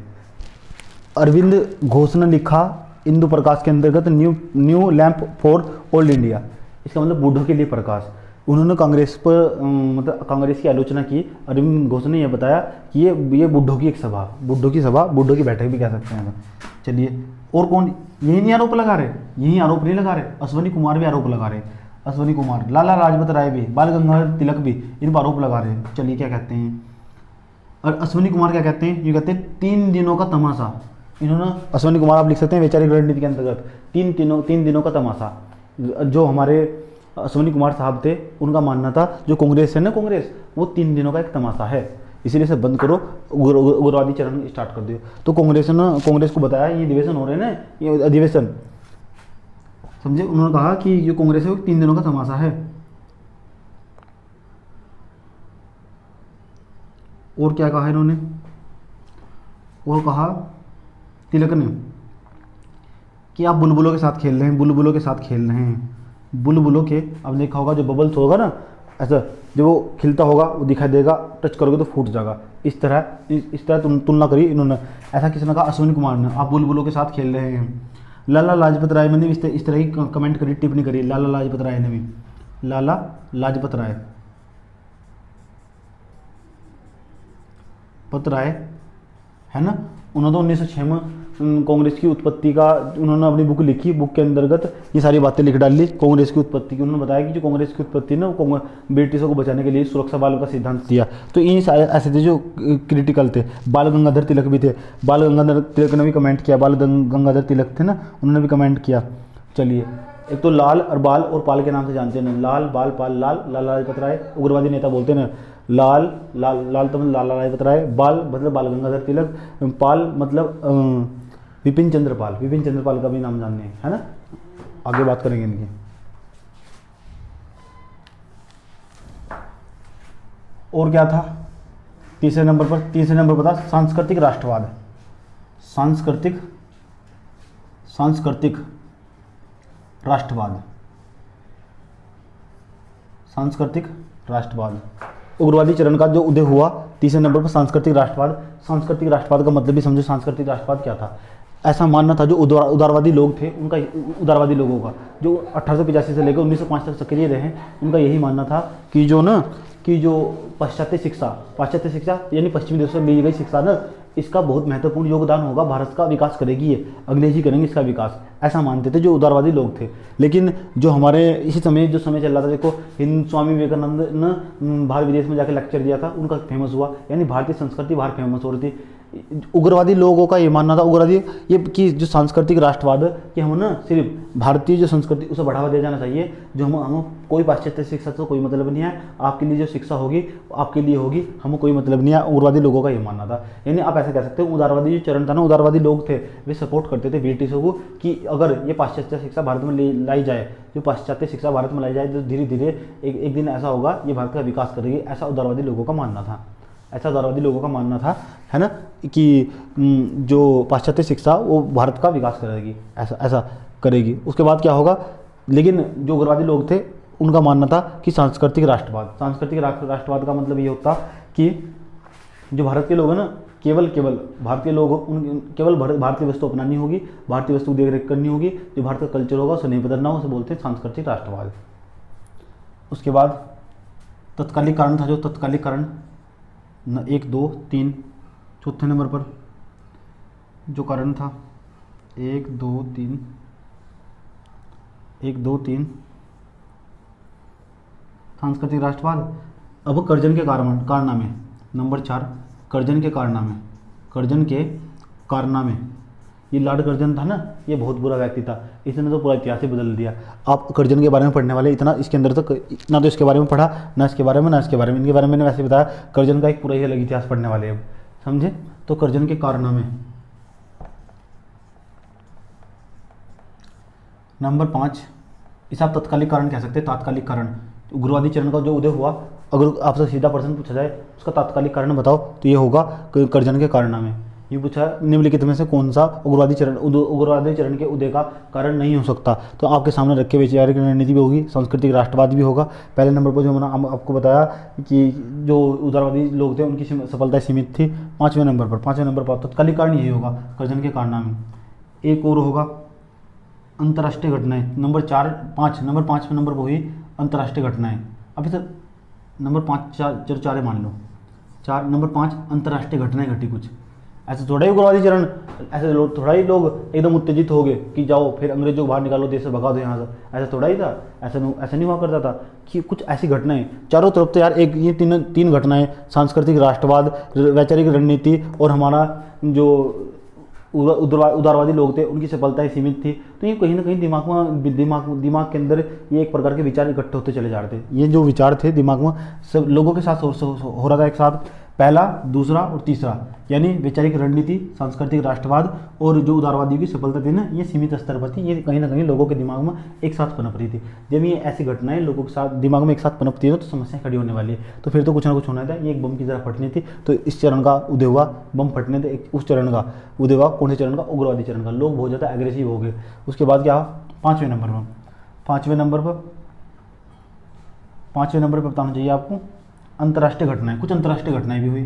Speaker 1: अरविंद घोष ने लिखा इंदु प्रकाश के अंतर्गत new lamp for old India, इसका मतलब बूढ़ों के लिए प्रकाश। उन्होंने कांग्रेस पर मतलब कांग्रेस की आलोचना की। अरविंद घोष ने यह बताया कि ये बूढ़ों की एक सभा, बूढ़ों की बैठक भी कह सकते हैं। चलिए, और कौन यही नहीं आरोप लगा रहे, यही आरोप नहीं लगा रहे, अश्वनी कुमार भी आरोप लगा रहे। अश्वनी कुमार, लाला लाजपत राय भी, बाल गंगाधर तिलक भी इन पर आरोप लगा रहे हैं। चलिए, क्या कहते हैं, और अश्वनी कुमार क्या कहते हैं, ये कहते हैं 3 दिनों का तमाशा। इन्होंने, अश्वनी कुमार आप लिख सकते हैं वैचारिक रणनीति के अंतर्गत 3 दिनों का तमाशा। जो हमारे अश्वनी कुमार साहब थे, उनका मानना था जो कांग्रेस है ना, कांग्रेस वो 3 दिनों का एक तमाशा है, इसीलिए से बंद करो, उग्रवादी चरण स्टार्ट कर दियो। तो कांग्रेस को बताया ये अधिवेशन हो रहे हैं ना, ये अधिवेशन समझे। उन्होंने कहा कि जो कांग्रेस है वो 3 दिनों का तमाशा है। और क्या कहा इन्होंने, और कहा तिलक ने कि आप बुलबुलों के साथ खेल रहे हैं, बुलबुलों के साथ खेल रहे हैं। बुलबुलों के, अब देखा होगा जो बबल्स होगा ना, ऐसा जो वो खिलता होगा वो दिखाई देगा, टच करोगे तो फूट जाएगा, इस तरह तुलना करी इन्होंने। ऐसा किसने कहा, अश्विनी कुमार ने, आप बुलबुलों के साथ खेल रहे हैं। लाला लाजपत राय ने भी इस तरह की कमेंट करी, टिप्पणी करी। लाला लाजपत राय ने भी, लाला लाजपत राय है ना, उन्होंने 1906 में कांग्रेस की उत्पत्ति का उन्होंने अपनी बुक लिखी, बुक के अंतर्गत ये सारी बातें लिख डाली कांग्रेस की उत्पत्ति की। उन्होंने बताया कि जो कांग्रेस की उत्पत्ति ना, वो ब्रिटिशों को बचाने के लिए सुरक्षा बल का सिद्धांत दिया। तो इन ऐसे थे जो क्रिटिकल थे। बाल गंगाधर तिलक भी थे, बाल गंगाधर तिलक ने भी कमेंट किया, बाल गंगाधर तिलक थे ना, उन्होंने भी कमेंट किया। चलिए, एक तो लाल और बाल और पाल के नाम से जानते हैं ना, लाल बाल पाल, लाल लाला लाजपत राय उग्रवादी नेता बोलते हैं ना, लाल तो मतलब लाला लाजपत राय, बाल मतलब बाल गंगाधर तिलक, पाल मतलब विपिन चंद्र पाल का भी नाम जानते हैं, है ना। आगे बात करेंगे इनकी। और क्या था तीसरे नंबर पर था सांस्कृतिक राष्ट्रवाद। सांस्कृतिक राष्ट्रवाद, उग्रवादी चरण का जो उदय हुआ तीसरे नंबर पर सांस्कृतिक राष्ट्रवाद का मतलब भी समझो। सांस्कृतिक राष्ट्रवाद क्या था, ऐसा मानना था जो उदारवादी लोग थे उनका, उदारवादी लोगों का जो 1885 से लेकर 1905 तक सक्रिय रहे, उनका यही मानना था कि जो पाश्चात्य शिक्षा यानी पश्चिमी देशों से ली गई शिक्षा ना, इसका बहुत महत्वपूर्ण योगदान होगा, भारत का विकास करेगी, ये अंग्रेज ही करेंगे इसका विकास, ऐसा मानते थे जो उदारवादी लोग थे। लेकिन जो हमारे इसी समय जो समय चल रहा था, देखो स्वामी विवेकानंद ने बाहर विदेश में जाकर लेक्चर दिया था, उनका फेमस हुआ, यानी भारतीय संस्कृति बाहर फेमस हो रही थी। उग्रवादी लोगों का ये मानना था, उग्रवादी ये कि जो सांस्कृतिक राष्ट्रवाद कि हम ना सिर्फ भारतीय जो संस्कृति उसे बढ़ावा दिया जाना चाहिए, जो हम कोई पाश्चात्य शिक्षा से कोई मतलब नहीं है, आपके लिए जो शिक्षा होगी आपके लिए होगी, हमें कोई मतलब नहीं है। उग्रवादी लोगों का ये मानना था, यानी आप ऐसा कह सकते हो उदारवादी जो चरण था ना, उदारवादी लोग थे, वे सपोर्ट करते थे ब्रिटिशों को कि अगर ये पाश्चात्य शिक्षा भारत में लाई जाए, जो पाश्चात्य शिक्षा भारत में लाई जाए तो धीरे धीरे एक दिन ऐसा होगा ये भारत का विकास करेगी, ऐसा उदारवादी लोगों का मानना था, है ना, कि जो पाश्चात्य शिक्षा वो भारत का विकास करेगी, ऐसा करेगी। उसके बाद क्या होगा, लेकिन जो उग्रवादी लोग थे उनका मानना था कि सांस्कृतिक राष्ट्रवाद का मतलब ये होता कि जो भारत के लोग हैं ना, केवल भारतीय लोग केवल भारतीय वस्तु अपनानी होगी, भारतीय वस्तु की देखरेख करनी होगी, जो भारत का कल्चर होगा उसे नहीं बदलना, उसे बोलते हैं सांस्कृतिक राष्ट्रवाद। उसके बाद तत्कालिक कारण था जो तत्कालिक कारण 1 2 3, चौथे नंबर पर जो कारण था 1 2 3, 1 2 3 सांस्कृतिक राष्ट्रवाद। अब कर्जन के कारनामे नंबर 4, कर्जन के कारनामे। ये लॉर्ड कर्जन था ना, ये बहुत बुरा व्यक्ति था, इसने तो पूरा इतिहास ही बदल दिया। आप कर्जन के बारे में पढ़ने वाले इतना इसके अंदर तक ना तो इसके बारे में पढ़ा, ना इसके बारे में, ना इसके बारे में, इनके बारे में मैंने वैसे बताया, कर्जन का एक पूरा ही अलग इतिहास पढ़ने वाले अब, समझे। तो कर्जन के कारनामे नंबर 5, इसे आप तत्कालिक कारण कह सकते हैं। तात्कालिक कारण, उग्रवादी चरण का जो उदय हुआ, अगर आपसे सीधा प्रश्न पूछा जाए उसका तात्कालिक कारण बताओ तो ये होगा कर्जन के कारनामे। ये पूछा निम्नलिखित में से कौन सा उग्रवादी चरण के उदय का कारण नहीं हो सकता, तो आपके सामने रखे वैचारिक रणनीति भी होगी, सांस्कृतिक राष्ट्रवाद भी होगा। पहले नंबर पर जो मैंने आपको बताया कि जो उदारवादी लोग थे उनकी सफलता सीमित थी। पाँचवें नंबर पर तत्कालिक कारण यही होगा, कर्जन के कारनामे। एक और होगा अंतर्राष्ट्रीय घटनाएं, नंबर 5 में नंबर पर हुई अंतर्राष्ट्रीय घटनाएं। अभी तक नंबर 5 4 मान लो, 4 नंबर 5 अंतर्राष्ट्रीय घटनाएं घटी कुछ। ऐसे थोड़ा ही उग्रवादी चरण, ऐसे लोग थोड़ा ही लोग एकदम उत्तेजित हो गए कि जाओ फिर अंग्रेजों को बाहर निकालो, देश से भगा दो यहाँ से, ऐसा थोड़ा ही था। ऐसा नहीं हुआ करता था कि कुछ ऐसी घटनाएं चारों तरफ तो यार एक ये तीन घटनाएं, सांस्कृतिक राष्ट्रवाद, वैचारिक रणनीति और हमारा जो उदारवादी लोग थे उनकी सफलताएं सीमित थी। तो ये कहीं ना कहीं दिमाग के अंदर ये एक प्रकार के विचार इकट्ठे होते चले जा रहे थे। ये जो विचार थे दिमाग में सब लोगों के साथ हो रहा था एक साथ, पहला, दूसरा और तीसरा, यानी वैचारिक रणनीति, सांस्कृतिक राष्ट्रवाद और जो उदारवादी की सफलता थी ना, ये सीमित स्तर पर थी। ये कहीं ना कहीं लोगों के दिमाग में एक साथ पनप रही थी। जब ये ऐसी घटनाएं लोगों के साथ दिमाग में एक साथ पनपती है तो समस्या खड़ी होने वाली है। तो फिर तो कुछ ना कुछ होना था। ये एक बम की तरह फटनी थी, तो इस चरण का उदय हुआ, बम फटने थे, उस चरण का उदय हुआ। कौन से चरण का? उग्रवादी चरण का। लोग बहुत ज़्यादा एग्रेसिव हो गए। उसके बाद क्या? पाँचवें नंबर पर बताना चाहिए आपको अंतर्राष्ट्रीय घटनाएं। कुछ अंतर्राष्ट्रीय घटनाएं भी हुई।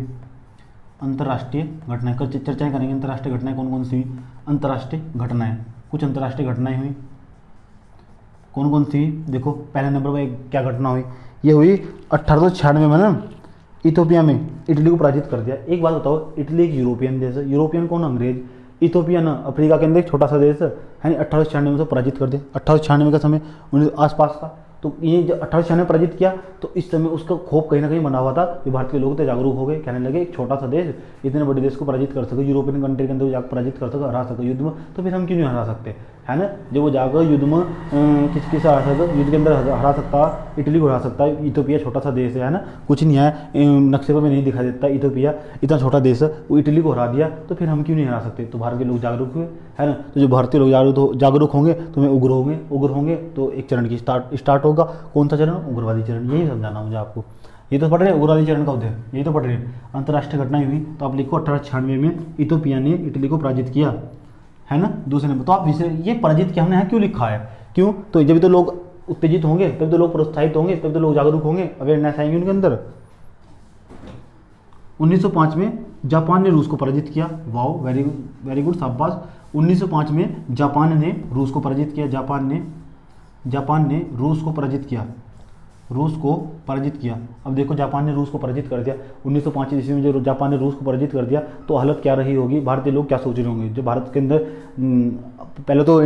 Speaker 1: अंतर्राष्ट्रीय घटनाएं चर्चाएं करेंगे। अंतर्राष्ट्रीय घटनाएं कौन कौन सी हुई? अंतर्राष्ट्रीय घटनाएं, कुछ अंतर्राष्ट्रीय घटनाएं हुई। कौन कौन सी? देखो पहले नंबर पर क्या घटना हुई? ये हुई 1896 में ना, इथोपिया में इटली को पराजित कर दिया। एक बात बताओ, इटली एक यूरोपियन देश है। यूरोपियन कौन? अंग्रेज। इथोपिया ना अफ्रीका के अंदर एक छोटा सा देश है, 1896 में से पराजित कर दिया। 1896 का समय आसपास का। तो ये जब 1896 में पराजित किया तो इस समय उसका खौफ कहीं ना कहीं बना हुआ था। जो भारतीय लोग थे जागरूक हो गए, कहने लगे एक छोटा सा देश इतने बड़े देश को पराजित कर सके, यूरोपियन कंट्री के अंदर जाकर पराजित कर सके, हरा सके युद्ध में, तो फिर हम क्यों नहीं हरा सकते, है ना। जब वो जाकर युद्ध में किस हरा सकता, युद्ध के अंदर हरा सकता, इटली को हरा सकता है। इथोपिया छोटा सा देश है ना, कुछ नहीं है, नक्शे पर भी नहीं दिखा देता इथोपिया, इतना छोटा देश है, वो इटली को हरा दिया, तो फिर हम क्यों नहीं हरा सकते। तो भारत के लोग जागरूक हुए, है ना। तो जो भारतीय लोग जागरूक होंगे तो वे उग्र होंगे तो एक चरण की स्टार्ट होगा। कौन सा चरण? उग्रवादी चरण। यही समझाना मुझे आपको। ये तो पढ़ रहे उग्रवादी चरण का उदय, यही तो पढ़ रहे। अंतर्राष्ट्रीय घटनाएं हुई तो आप लिखो 1896 में इथोपिया ने इटली को पराजित किया, है ना। दूसरे नंबर तो आप ये पराजित किया हमने यहाँ क्यों लिखा है? क्यों? तो जब तो लोग उत्तेजित होंगे, तब तो लोग प्रोत्साहित होंगे, तब तो लोग जागरूक होंगे, अवेयरनेस आएंगे उनके अंदर। 1905 में जापान ने रूस को पराजित किया। वाओ, वेरी गुड, शाबाश। 1905 में जापान ने रूस को पराजित किया। जापान ने रूस को पराजित किया। अब देखो जापान ने रूस को पराजित कर दिया 1905 ईस्वी में। जो जापान ने रूस को पराजित कर दिया तो हालत क्या रही होगी, भारतीय लोग क्या सोच रहे होंगे। जो भारत के अंदर पहले तो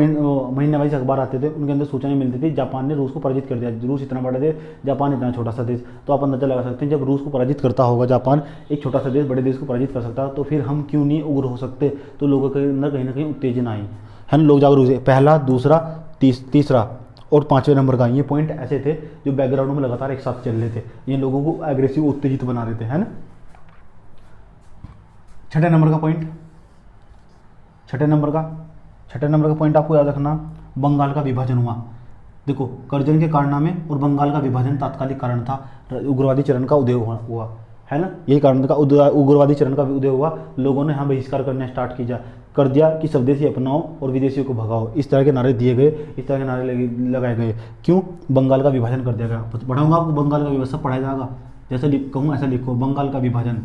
Speaker 1: महीने वाइज अखबार आते थे, उनके अंदर सूचनाएं मिलती थी जापान ने रूस को पराजित कर दिया। रूस इतना बड़ा देश, जापान इतना छोटा सा देश। तो आप अंदाजा लगा सकते हैं जब रूस को पराजित करता होगा जापान, एक छोटा सा देश बड़े देश को पराजित कर सकता है, तो फिर हम क्यों नहीं उग्र हो सकते। तो लोगों के अंदर कहीं ना कहीं उत्तेजना आई, है ना। लोग जागरूक हुए। पहला, दूसरा, तीसरा और पाँचवें नंबर का ये पॉइंट ऐसे थे जो बैकग्राउंड में लगातार एक साथ चल रहे थे। ये लोगों को एग्रेसिव, उत्तेजित बना रहे थे, है ना। छठे नंबर का पॉइंट आपको याद रखना, बंगाल का विभाजन हुआ। देखो कर्जन के कारनामे और बंगाल का विभाजन तात्कालिक कारण था। उग्रवादी चरण का उदय हुआ, है ना। यही कारण था, उग्रवादी चरण का उदय हुआ। लोगों ने यहाँ बहिष्कार करना स्टार्ट कर दिया कि स्वदेशी अपनाओ और विदेशियों को भगाओ। इस तरह के नारे दिए गए, इस तरह के नारे लगाए गए। क्यों? बंगाल का विभाजन कर दिया गया। पढ़ाऊंगा आपको, बंगाल का विभाजन सब पढ़ाया जाएगा। जैसे कहूँ ऐसा लिखो, बंगाल का विभाजन।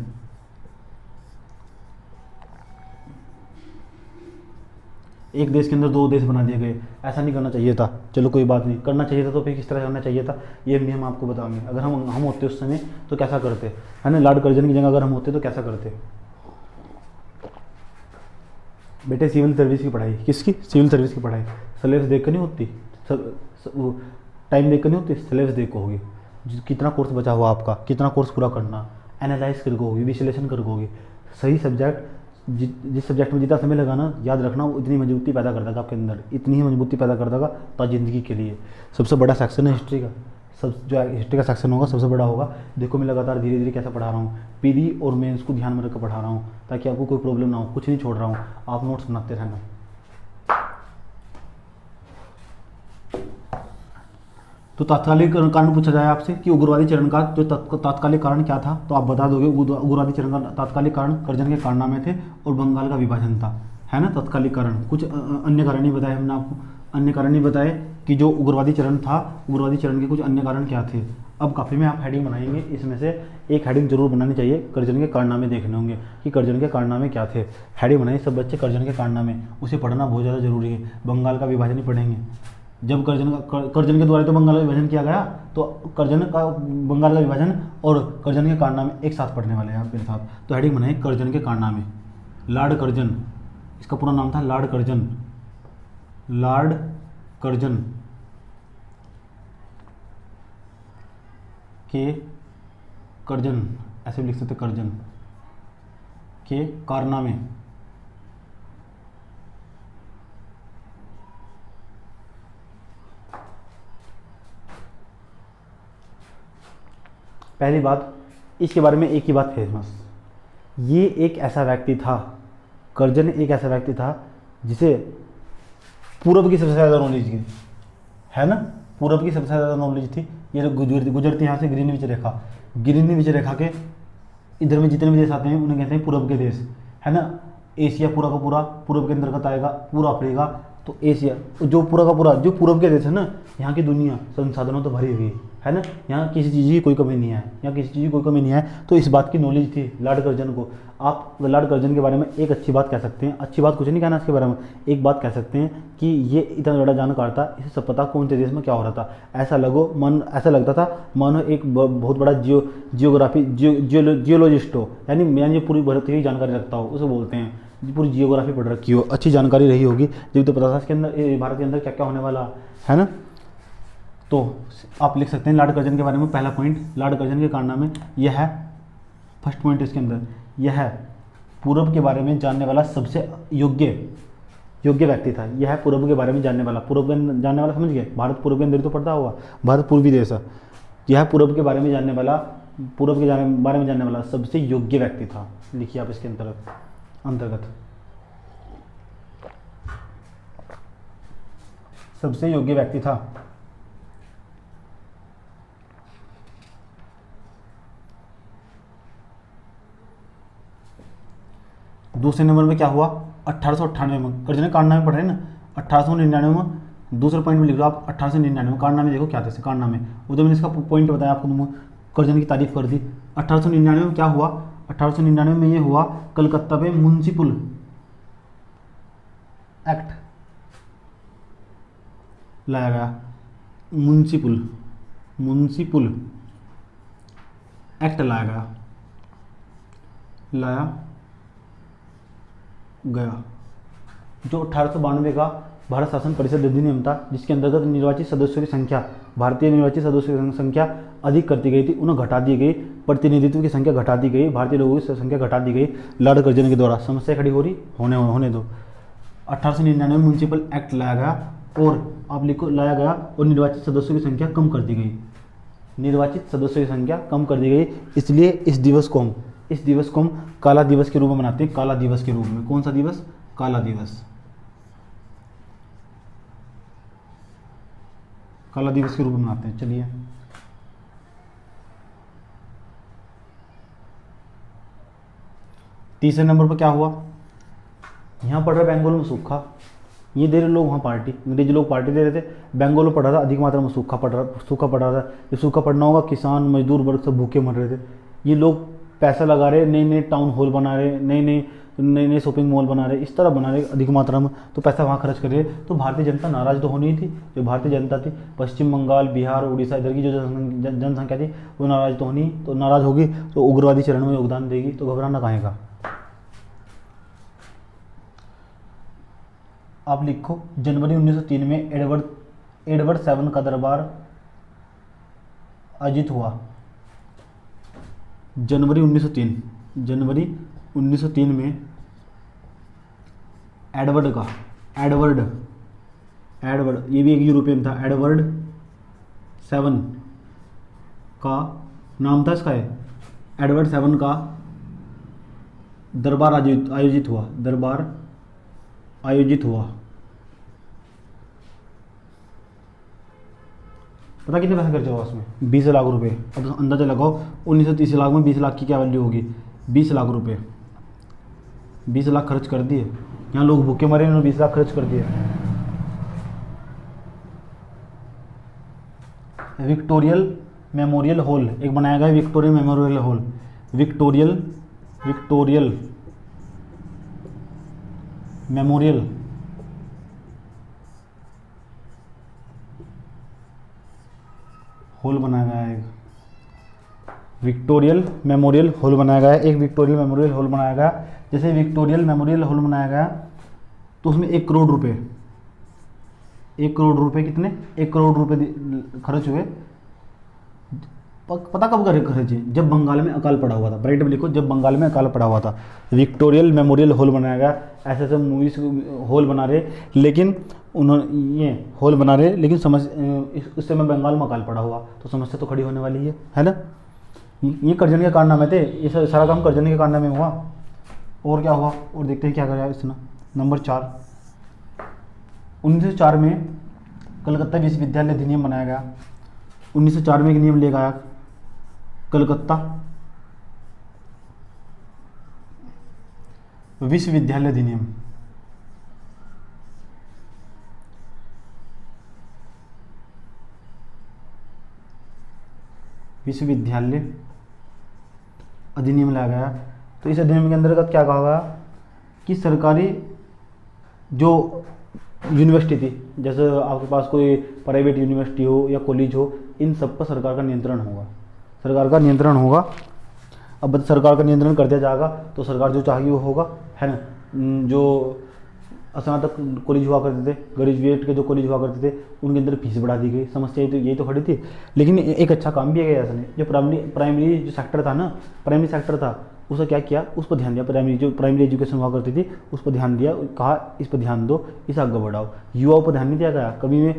Speaker 1: एक देश के अंदर दो देश बना दिए गए, ऐसा नहीं करना चाहिए था। चलो कोई बात नहीं, करना चाहिए था तो फिर किस तरह करना चाहिए था ये भी हम आपको बताएंगे। अगर हम होते उस समय तो कैसा करते, है ना, लॉर्ड कर्जन की जगह अगर हम होते तो कैसा करते। बेटे सिविल सर्विस की पढ़ाई, किसकी, सिविल सर्विस की पढ़ाई सिलेबस देख कर नहीं होती, सब टाइम देख कर नहीं होती, सिलेबस देख को होगी। कितना कोर्स बचा हुआ आपका, कितना कोर्स पूरा करना, एनालाइज करके होगी, विश्लेषण करके होगी। सही सब्जेक्ट जिस सब्जेक्ट में जितना समय लगाना, याद रखना वो इतनी मजबूती पैदा कर देगा आपके अंदर, इतनी ही मजबूती पैदा कर देगा तो ज़िंदगी के लिए। सबसे बड़ा सेक्शन है हिस्ट्री का, सब जो हिस्ट्री का सेक्शन होगा सबसे बड़ा होगा। देखो मैं लगातार धीरे धीरे कैसे पढ़ा रहा हूँ, पीडी और मेंस को ध्यान में रखकर पढ़ा रहा हूँ ताकि आपको कोई प्रॉब्लम ना हो, कुछ नहीं छोड़ रहा हूँ, आप नोट्स बनाते रहना। तो तात्कालिक कारण पूछा जाए आपसे कि उग्रवादी चरण का जो तात्कालिक कारण क्या था, तो आप बता दोगे उग्रवादी चरण का तात्कालिक कारण कर्जन के कारनामे थे और बंगाल का विभाजन था, है ना, तात्कालिक कारण। कुछ अन्य कारण नहीं बताए हमने आपको, अन्य कारण नहीं बताए कि जो उग्रवादी चरण था, उग्रवादी चरण के कुछ अन्य कारण क्या थे। अब काफ़ी में आप हेडिंग बनाएंगे, इसमें से एक हेडिंग जरूर बनानी चाहिए, कर्जन के कारनामे देखने होंगे कि कर्जन के कारनामे क्या थे। हेडिंग बनाइए सब बच्चे, कर्जन के कारनामे, उसे पढ़ना बहुत ज़्यादा जरूरी है। बंगाल का विभाजन ही पढ़ेंगे, जब कर्जन के द्वारा तो बंगाल का विभाजन किया गया, तो कर्जन का बंगाल का विभाजन और कर्जन के कारनामे एक साथ पढ़ने वाले हैं आपके साथ। तो हेडिंग बनाइए कर्जन के कारनामे। लॉर्ड कर्जन, इसका पूरा नाम था लॉर्ड कर्जन, लॉर्ड कर्जन के कर्जन, ऐसे भी लिख सकते कर्जन के कारनामे। पहली बात, इसके बारे में एक ही बात फेमस, ये एक ऐसा व्यक्ति था, कर्जन एक ऐसा व्यक्ति था जिसे पूरब की सबसे ज़्यादा नॉलेज थी, है ना, पूरब की सबसे ज़्यादा नॉलेज थी। ये गुजरती यहाँ से ग्रीनविच रेखा, ग्रीनविच रेखा के इधर में जितने भी देश आते हैं उन्हें कहते हैं पूरब के देश, है ना। एशिया पूरा का पूरा पूरब के अंतर्गत आएगा, पूरा अफ्रीका, तो एशिया जो पूरा का पूरा जो पूरब के देश है ना, यहाँ की दुनिया संसाधनों तो भरी हुई है ना, यहाँ किसी चीज़ की कोई कमी नहीं है, यहाँ किसी चीज़ की कोई कमी नहीं है। तो इस बात की नॉलेज थी लॉर्ड कर्जन को। आप लॉर्ड कर्जन के बारे में एक अच्छी बात कह सकते हैं, अच्छी बात कुछ नहीं कहना इसके बारे में, एक बात कह सकते हैं कि ये इतना बड़ा जानकार था, इसे सब पता कौन से देश में क्या हो रहा था। ऐसा लगता था मानो एक बहुत बड़ा जियोलॉजिस्ट हो, यानी पूरी भारत की जानकारी रखता हो, उसे बोलते हैं पूरी जियोग्राफी पढ़ रखी हो, अच्छी जानकारी रही होगी, जब तो पता था इसके अंदर भारत के अंदर क्या क्या होने वाला है ना। तो आप लिख सकते हैं लॉर्ड कर्जन के बारे में पहला पॉइंट, लॉर्ड कर्जन के कारनामे, यह है फर्स्ट पॉइंट इसके अंदर, यह है पूरब के बारे में जानने वाला सबसे योग्य व्यक्ति था। यह है पूरब के बारे में जानने वाला, पूरब के जानने वाला समझ गए, भारत पूरब के अंदर तो पड़ता होगा, भारत पूर्वी देश है। यह पूरब के बारे में जानने वाला, पूरब के बारे में जानने वाला सबसे योग्य व्यक्ति था, लिखिए आप इसके अंतर्गत सबसे योग्य व्यक्ति था। दूसरे नंबर में क्या हुआ, 1898 में कर्जन के कारनामे पढ़ रहे हैं ना, 1899 में दूसरे पॉइंट में लिख लो आप 1899 में कारनामे देखो क्या थे कारनामे, वो तो मैंने इसका पॉइंट बताया आपको, कर्जन की तारीफ कर दी। 1899 में क्या हुआ, 1899 में ये हुआ कलकत्ता पे म्युनिसिपल एक्ट लाया गया, म्युनिसिपल एक्ट लाया गया जो 1892 का भारत शासन परिषद अधिनियम था, जिसके अंतर्गत निर्वाचित सदस्यों की संख्या, भारतीय निर्वाचित सदस्यों की संख्या अधिक करती गई थी, उन्हें घटा दी गई, प्रतिनिधित्व की संख्या घटा दी गई, भारतीय लोगों की संख्या घटा दी गई लॉर्ड कर्जन के द्वारा। समस्या खड़ी हो रही, होने दो। 1899 में म्युनिसिपल एक्ट लाया गया और आप लिखो लाया गया और निर्वाचित सदस्यों की संख्या कम कर दी गई, निर्वाचित सदस्यों की संख्या कम कर दी गई। इसलिए इस दिवस को हम काला दिवस के रूप में मनाते हैं, काला दिवस के रूप में। कौन सा दिवस, काला दिवस, काला दिवस के रूप में मनाते हैं। चलिए तीसरे नंबर पर क्या हुआ, यहाँ पढ़ रहा बंगाल में सूखा, ये दे रहे लोग वहाँ पार्टी, अंग्रेजी लोग पार्टी दे रहे थे, बंगाल में पढ़ रहा था अधिक मात्रा में सूखा पड़ रहा था। ये सूखा पड़ना होगा, किसान मजदूर वर्ग सब भूखे मर रहे थे। ये लोग पैसा लगा रहे, नए नए टाउन हॉल बना रहे, नए नए नए नए शॉपिंग मॉल बना रहे, इस तरह बना रहे अधिक मात्रा में, तो पैसा वहाँ खर्च कर रहे, तो भारतीय जनता नाराज़ तो होनी ही थी। जो भारतीय जनता थी पश्चिम बंगाल, बिहार, उड़ीसा इधर की जो जनसंख्या थी वो नाराज़ तो होनी, तो नाराज़ होगी तो उग्रवादी चरण में योगदान देगी, तो घबराना काहे का। आप लिखो जनवरी 1903 में एडवर्ड सेवन का दरबार आयोजित हुआ। जनवरी 1903 में एडवर्ड ये भी एक यूरोपियन था, एडवर्ड सेवन का नाम था इसका है, एडवर्ड सेवन का दरबार आयोजित हुआ। पता कितने पैसे खर्च हुआ उसमें? 20 लाख रुपए। अब तो अंदाजा लगाओ 1930 लाख में 20 लाख की क्या वैल्यू होगी? 20 लाख रुपए, 20 लाख खर्च कर दिए। यहाँ लोग भूखे मरे, उन्होंने 20 लाख खर्च कर दिए। विक्टोरियल मेमोरियल हॉल एक बनाया गया, विक्टोरियल मेमोरियल हॉल, विक्टोरियल मेमोरियल हॉल बनाया गया है, एक विक्टोरियल मेमोरियल हॉल बनाया गया है, एक विक्टोरियल मेमोरियल हॉल बनाया गया। जैसे विक्टोरियल मेमोरियल हॉल बनाया गया तो उसमें 1 करोड़ रुपए, 1 करोड़ रुपए कितने? 1 करोड़ रुपए खर्च हुए। पता कब खर्च है? जब बंगाल में अकाल पड़ा हुआ था। ब्राइट में लिखो, जब बंगाल में अकाल पड़ा हुआ था। विक्टोरियल मेमोरियल हॉल बनाया गया। ऐसे ऐसे मूवीज हॉल बना रहे, लेकिन उन्होंने ये हॉल बना रहे, लेकिन इस समय बंगाल में अकाल पड़ा हुआ, तो समस्या तो खड़ी होने वाली है ना। ये करजन के कारनामे थे, ये सारा काम करजन के कारनामे हुआ। और क्या हुआ, और देखते हैं क्या कराया इसने। नंबर 4, 1904 में कलकत्ता विश्वविद्यालय अधिनियम बनाया गया। 1904 में एक नियम ले गया, कलकत्ता विश्वविद्यालय अधिनियम। विश्वविद्यालय अधिनियम लाया गया। तो इस अधिनियम के अंतर्गत क्या कहा गया कि सरकारी जो यूनिवर्सिटी थी, जैसे आपके पास कोई प्राइवेट यूनिवर्सिटी हो या कॉलेज हो, इन सब पर सरकार का नियंत्रण होगा, सरकार का नियंत्रण होगा। अब सरकार का नियंत्रण कर दिया जाएगा तो सरकार जो चाहेगी वो होगा, है ना। जो स्नातक कॉलेज हुआ करते थे, ग्रेजुएट के जो कॉलेज हुआ करते थे, उनके अंदर फीस बढ़ा दी गई। समस्या यही तो खड़ी थी। लेकिन एक अच्छा काम भी है इसने, जो प्राइमरी जो सेक्टर था ना, प्राइमरी सेक्टर था, उसका क्या किया, उस पर ध्यान दिया। प्राइमरी एजुकेशन हुआ करती थी, उस पर ध्यान दिया, कहा इस पर ध्यान दो, इसे आगे बढ़ाओ। युवाओं पर ध्यान नहीं दिया गया कभी में।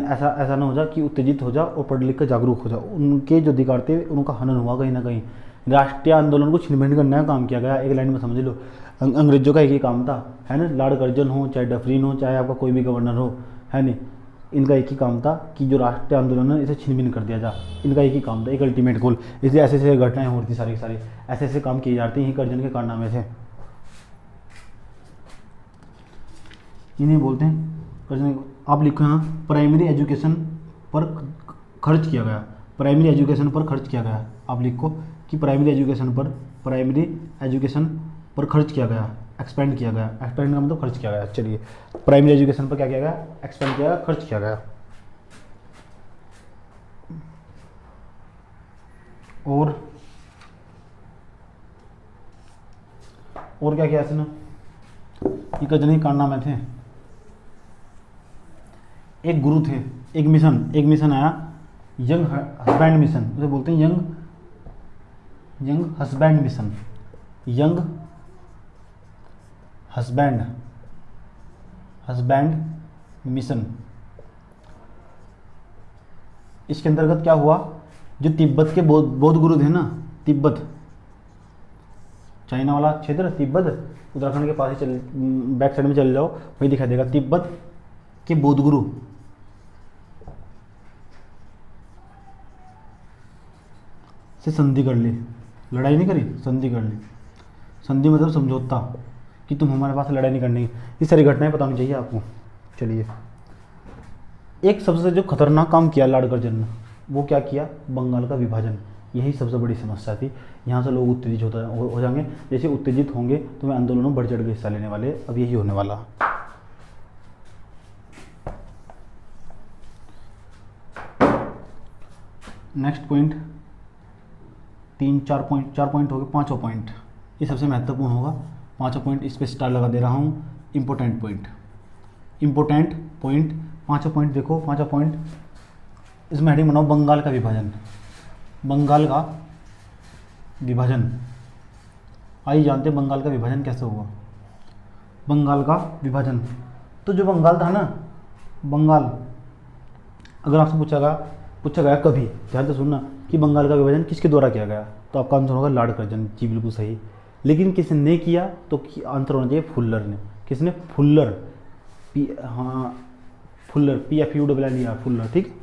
Speaker 1: ऐसा ना हो जाए कि उत्तेजित हो जाओ और पढ़ लिख कर जागरूक हो जाओ। उनके जो अधिकार थे उनका हनन हुआ कहीं ना कहीं। राष्ट्रीय आंदोलन को छिन-भिन करने का काम किया गया। एक लाइन में समझ लो, अंग्रेजों का एक ही काम था, है ना। लॉर्ड कर्जन हो, चाहे डफरिन हो, चाहे आपका कोई भी गवर्नर हो, है ना, इनका एक ही काम था कि जो राष्ट्रीय आंदोलन है इसे छिन-भिन कर दिया जाए। इनका एक ही काम था, एक अल्टीमेट गोल। इसलिए ऐसे ऐसे घटनाएं होती सारी की सारी, ऐसे ऐसे काम किए जाते हैं, यही कर्जन के कारनामे थे। इन्हें बोलते हैं कर्जन। आप लिखो यहाँ प्राइमरी एजुकेशन पर खर्च किया गया, प्राइमरी एजुकेशन पर खर्च किया गया। आप लिखो कि प्राइमरी एजुकेशन पर खर्च किया गया, एक्सपेंड किया गया। एक्सपेंड का मतलब खर्च किया गया। चलिए, प्राइमरी एजुकेशन पर क्या किया गया, एक्सपेंड किया गया, खर्च किया गया। और क्या किया इसने, ये कजनी कारनामे थे। एक गुरु थे, एक मिशन आया, यंग हस्बैंड मिशन, उसे बोलते हैं young husband mission, young husband mission. इसके अंतर्गत क्या हुआ, जो तिब्बत के बौद्ध गुरु थे ना, तिब्बत चाइना वाला क्षेत्र, तिब्बत उत्तराखंड के पास ही बैक साइड में चले जाओ, वही दिखाई देगा। तिब्बत के बौद्ध गुरु से संधि कर ली, लड़ाई नहीं करी, संधि कर ली। संधि मतलब समझौता, कि तुम हमारे पास लड़ाई नहीं करनी। इस सारी घटनाएं पता होनी चाहिए आपको। चलिए, एक सबसे जो खतरनाक काम किया लॉर्ड कर्जन ने, वो क्या किया, बंगाल का विभाजन। यही सबसे बड़ी समस्या थी। यहाँ से लोग उत्तेजित हो जाएंगे, जैसे उत्तेजित होंगे तो वे आंदोलनों में बढ़ चढ़ के हिस्सा लेने वाले, अब यही होने वाला। नेक्स्ट पॉइंट, 4 पॉइंट हो गए, 5वां पॉइंट ये सबसे महत्वपूर्ण होगा। 5वां पॉइंट इस पर स्टार लगा दे रहा हूँ, इम्पोर्टेंट पॉइंट। 5वां पॉइंट देखो, 5वां पॉइंट इसमें हेडिंग बनाओ बंगाल का विभाजन। बंगाल का विभाजन, आइए जानते हैं बंगाल का विभाजन कैसे हुआ। बंगाल का विभाजन, तो जो बंगाल था ना, बंगाल अगर आपसे पूछा गया कभी, ध्यान से सुनना, कि बंगाल का विभाजन किसके द्वारा किया गया, तो आपका आंसर होगा लॉर्ड कर्जन। जी बिल्कुल सही। लेकिन किसने किया, तो आंसर होना चाहिए फुल्लर ने। किसने? फुल्लर, फुल्लर, PFULLER, फुल्लर, ठीक।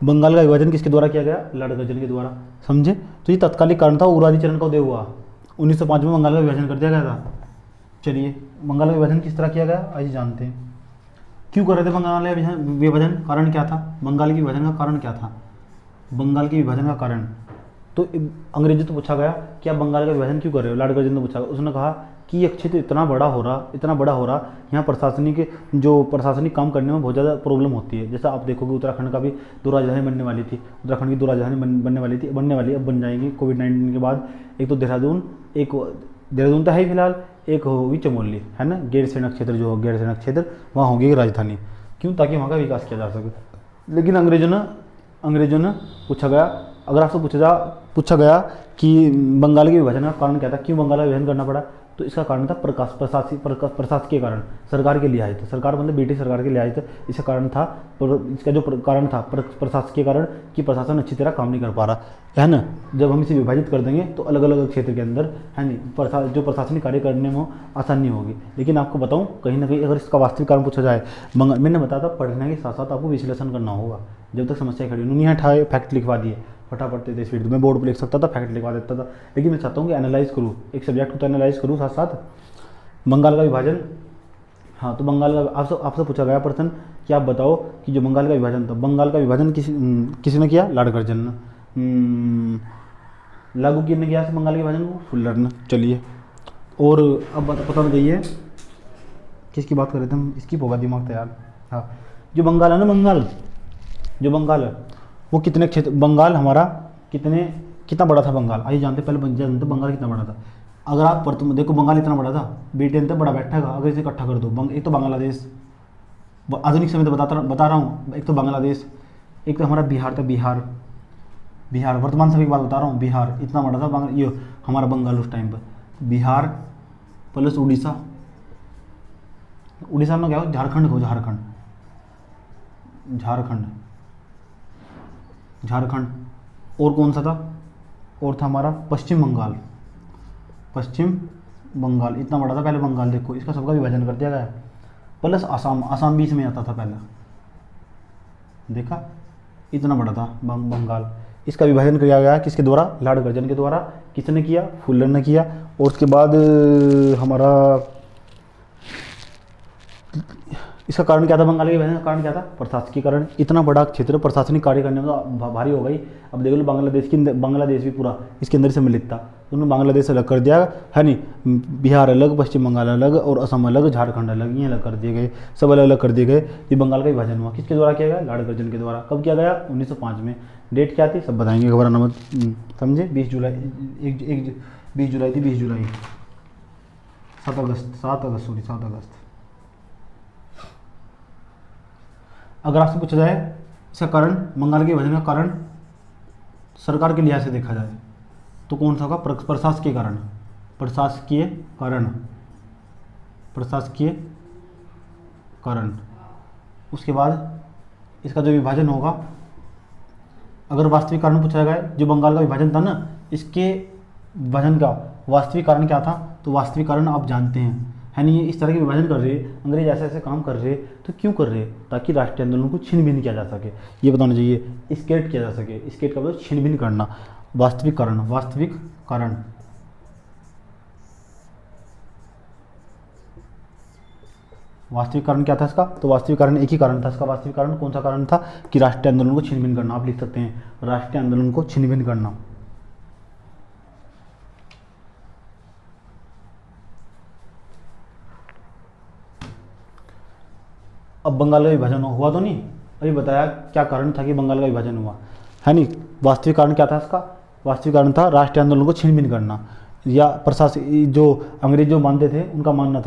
Speaker 1: बंगाल का विभाजन किसके द्वारा किया गया? लॉर्ड कर्जन के द्वारा, समझे। तो ये तत्कालिक कारण था, उरादी चरण का उदय हुआ 1905 में, बंगाल का विभाजन कर दिया गया था। चलिए, बंगाल का विभाजन किस तरह किया गया, आइए जानते हैं। क्यों कर रहे थे बंगाल का विभाजन, कारण क्या था? बंगाल के विभाजन का कारण क्या था? बंगाल के विभाजन का कारण, तो अंग्रेजों से पूछा गया कि आप बंगाल का विभाजन क्यों कर रहे हो, लॉर्ड कर्जन ने पूछा। उसने कहा कि ये क्षेत्र इतना बड़ा हो रहा, यहाँ प्रशासनिक काम करने में बहुत ज़्यादा प्रॉब्लम होती है। जैसा आप देखोगे उत्तराखंड का भी 2 राजधानी बनने वाली थी, उत्तराखंड की 2 राजधानी बनने वाली, अब बन जाएंगी कोविड-19 के बाद। एक तो देहरादून तो है ही फिलहाल, एक होगी चमोली, है ना, गैरसैंण क्षेत्र, वहाँ होगी राजधानी। क्यों? ताकि वहाँ का विकास किया जा सके। लेकिन अंग्रेजों ने पूछा गया, अगर आपसे पूछा गया कि बंगाल के विभाजन का कारण क्या था, क्यों बंगाल का विभाजन करना पड़ा, तो इसका कारण था प्रशासकीय कारण, सरकार के लिहाज, सरकार मतलब ब्रिटिश सरकार के लिहाज, इसका कारण था, इसका जो कारण था प्रशासकीय कारण, कि प्रशासन अच्छी तरह काम नहीं कर पा रहा है ना। जब हम इसे विभाजित कर देंगे तो अलग अलग क्षेत्र के अंदर, है नहीं, जो प्रशासनिक कार्य करने में आसानी होगी। लेकिन आपको बताऊं, कहीं ना कहीं अगर इसका वास्तविक कारण पूछा जाए, मैंने बताया था पढ़ने के साथ साथ आपको विश्लेषण करना होगा। जब तक समस्या खड़ी, उन्होंने यहाँ फैक्ट लिखवा दिए, फटाफट 33 फीट मैं बोर्ड पर लिख सकता था, फैक्ट लिखवा देता था। लेकिन मैं चाहता हूँ कि एनालाइज करूँ, एक सब्जेक्ट को तो एनालाइज करूँ साथ साथ। बंगाल का विभाजन, हाँ, तो बंगाल का आपसे पूछा गया प्रश्न कि आप बताओ कि जो बंगाल का विभाजन था, बंगाल का विभाजन किसने किया? लॉर्ड कर्जन ने। लागू किसने किया बंगाल के विभाजन को? फुल्लर ने। चलिए, और अब पता चाहिए किसकी बात कर रहे थे हम, इसकी होगा दिमाग तैयार। हाँ, जो बंगाल है ना, जो बंगाल है वो कितने क्षेत्र, बंगाल हमारा कितना बड़ा था बंगाल, आइए जानते पहले बंगाल कितना बड़ा था। अगर आप देखो बंगाल इतना बड़ा था, ब्रिटेन तो बड़ा बैठा है, अगर इसे इकट्ठा कर दो, एक तो बांग्लादेश, आधुनिक समय तो बता रहा हूँ, एक तो बांग्लादेश, एक तो हमारा बिहार था, बिहार वर्तमान समय की बात बता रहा हूँ, बिहार इतना बड़ा था, ये हमारा बंगाल उस टाइम पर, बिहार प्लस उड़ीसा में क्या हो, झारखंड, और कौन सा था, और था हमारा पश्चिम बंगाल, इतना बड़ा था पहले बंगाल। देखो इसका सबका विभाजन कर दिया गया, प्लस आसाम बीच में आता था पहले, देखा इतना बड़ा था बंगाल। इसका विभाजन किया गया किसके द्वारा? लॉर्ड कर्जन के द्वारा। किसने किया? फुल्लर ने किया। और उसके बाद हमारा इसका कारण क्या था? बंगाल के विभाजन का कारण क्या था? प्रशासकीय कारण। इतना बड़ा क्षेत्र प्रशासनिक कार्य करने में तो भारी हो गई। अब देख लो बांग्लादेश भी पूरा इसके अंदर सम्मिलित था, तो उन्होंने बांग्लादेश से अलग कर दिया, है नहीं, बिहार अलग, पश्चिम बंगाल अलग, और असम अलग, झारखंड अलग, ये अलग कर दिए गए, सब अलग अलग कर दिए गए। ये बंगाल का विभाजन हुआ किसके द्वारा किया गया? लॉर्ड कर्जन के द्वारा। कब किया गया? 1905 में। डेट क्या थी सब बताएंगे, घबराना मत, समझे। 20 जुलाई थी, 20 जुलाई, 7 अगस्त। अगर आपसे पूछा जाए इसका कारण, बंगाल के विभाजन का कारण सरकार के लिहाज से देखा जाए तो कौन सा होगा? प्रशासकीय कारण। उसके बाद इसका जो विभाजन होगा, अगर वास्तविक कारण पूछा जाएगा, जो बंगाल का विभाजन था ना, इसके विभाजन का वास्तविक कारण क्या था? तो वास्तविक कारण आप जानते हैं, है नहीं, इस तरह के विभाजन कर रहे, अंग्रेज ऐसे काम कर रहे, तो क्यों कर रहे? ताकि राष्ट्रीय आंदोलन को छीन भिन्न किया जा सके, ये बताना चाहिए, स्केट किया जा सके। स्केट का मतलब छीन भिन्न करना। वास्तविक कारण वास्तविक कारण क्या था इसका? तो वास्तविक कारण एक ही कारण था इसका। वास्तविक कारण कौन सा कारण था? कि राष्ट्रीय आंदोलन को छिन्न भिन्न करना। आप लिख सकते हैं राष्ट्रीय आंदोलन को छिन्न भिन्न करना। अब बंगाल का विभाजन हुआ तो नहीं, अभी बताया क्या कारण था कि बंगाल का विभाजन हुआ, है नहीं। वास्तविक कारण क्या था इसका? वास्तविक कारण था राष्ट्रीय आंदोलन को छिन्न भिन्न करना, या प्रशासकीय जो अंग्रेज जो मानते थे उनका मानना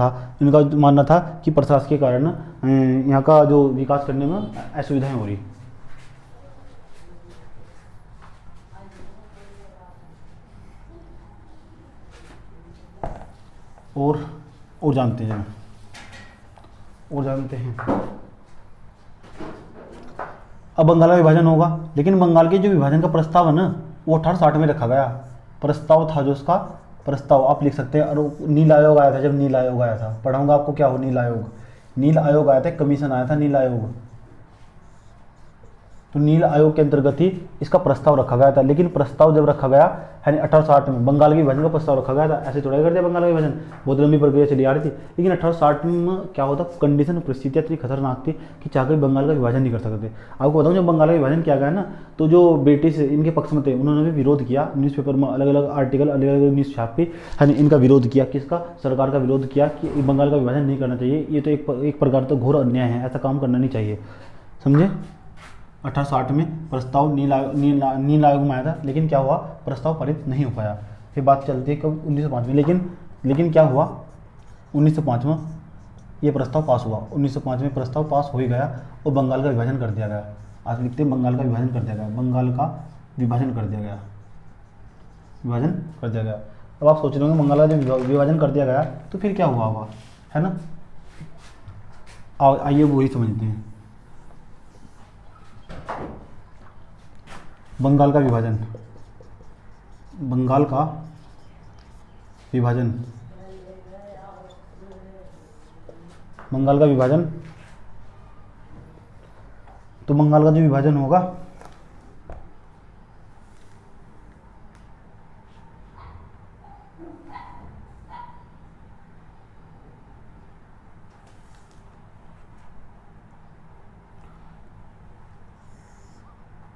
Speaker 1: था कि प्रशासन के कारण यहाँ का जो विकास करने में असुविधाएं हो रही। और जानते हैं अब बंगाल का विभाजन होगा, लेकिन बंगाल के जो विभाजन का प्रस्ताव है ना वो 1860 में रखा गया। प्रस्ताव था जो उसका प्रस्ताव, आप लिख सकते हैं। और नील आयोग आया था, जब नील आयोग आया था, पढ़ाऊंगा आपको क्या हो नील आयोग। नील आयोग आया था, कमीशन आया था नील आयोग, तो नील आयोग के अंतर्गत ही इसका प्रस्ताव रखा गया था। लेकिन प्रस्ताव जब रखा गया है 1860 में बंगाल के विभाजन का प्रस्ताव रखा गया था, ऐसे थोड़ा कर दिया बंगाल का विभाजन, बहुत लंबी प्रक्रिया चली आ रही थी। लेकिन 1860 में क्या होता, कंडीशन परिस्थितियाँ इतनी खतरनाक थी कि चाहकर बंगाल का विभाजन नहीं कर सकते थे। आपको बताऊँ जब बंगाल का विभाजन किया गया ना, तो जो ब्रिटिश इनके पक्ष में थे उन्होंने भी विरोध किया, न्यूज़पेपर में अलग अलग आर्टिकल अलग अलग न्यूज़ छापी, है ना, इनका विरोध किया। किसका? सरकार का विरोध किया कि बंगाल का विभाजन नहीं करना चाहिए, ये तो एक प्रकार तो घोर अन्याय है, ऐसा काम करना नहीं चाहिए, समझे। 1860 में प्रस्ताव नील आयोग में आया था, लेकिन क्या हुआ, प्रस्ताव पारित नहीं हो पाया। फिर बात चलती है कब, 1905 में। लेकिन क्या हुआ, 1905 में ये प्रस्ताव पास हुआ। 1905 में प्रस्ताव पास हो ही गया और बंगाल का विभाजन कर दिया गया। आज लिखते हैं बंगाल का विभाजन कर दिया गया, बंगाल का विभाजन कर दिया गया, विभाजन कर दिया गया। अब आप सोच रहे होंगे बंगाल का जब विभाजन कर दिया गया तो फिर क्या हुआ होगा, है ना। आइए वही समझते हैं। बंगाल का विभाजन, बंगाल का विभाजन, बंगाल का विभाजन। तो बंगाल का जो विभाजन होगा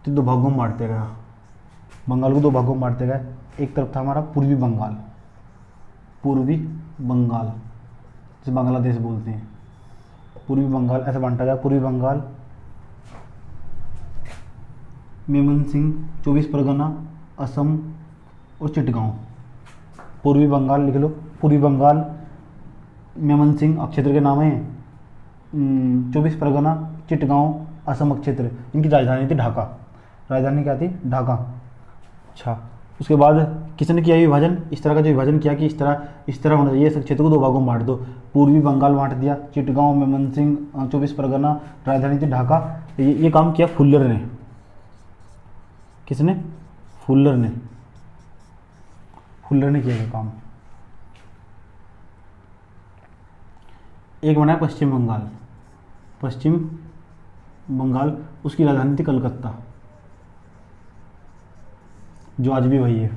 Speaker 1: तो दो भागों में बांटते गया, बंगाल को दो भागों में बांटते गए। एक तरफ था हमारा पूर्वी बंगाल, जिसे बांग्लादेश बोलते हैं, पूर्वी बंगाल ऐसे बांटा गया। पूर्वी बंगाल, मेमनसिंह, 24 परगना, असम और चिटगांव। पूर्वी बंगाल लिख लो, पूर्वी बंगाल, मेमनसिंह क्षेत्र के नाम है, 24 परगना, चिटगांव, असम क्षेत्र। इनकी राजधानी थी ढाका। राजधानी क्या थी? ढाका। अच्छा, उसके बाद किसने किया विभाजन? इस तरह का जो विभाजन किया कि इस तरह होना चाहिए, इस क्षेत्र को दो भागों में बांट दो। पूर्वी बंगाल बांट दिया, चिटगांव, मेमनसिंह, 24 परगना, राजधानी थी ढाका। ये काम किया फुल्लर ने। किसने? फुल्लर ने किया ये काम। एक बनाया पश्चिम बंगाल, उसकी राजधानी थी कलकत्ता, जो आज भी वही है।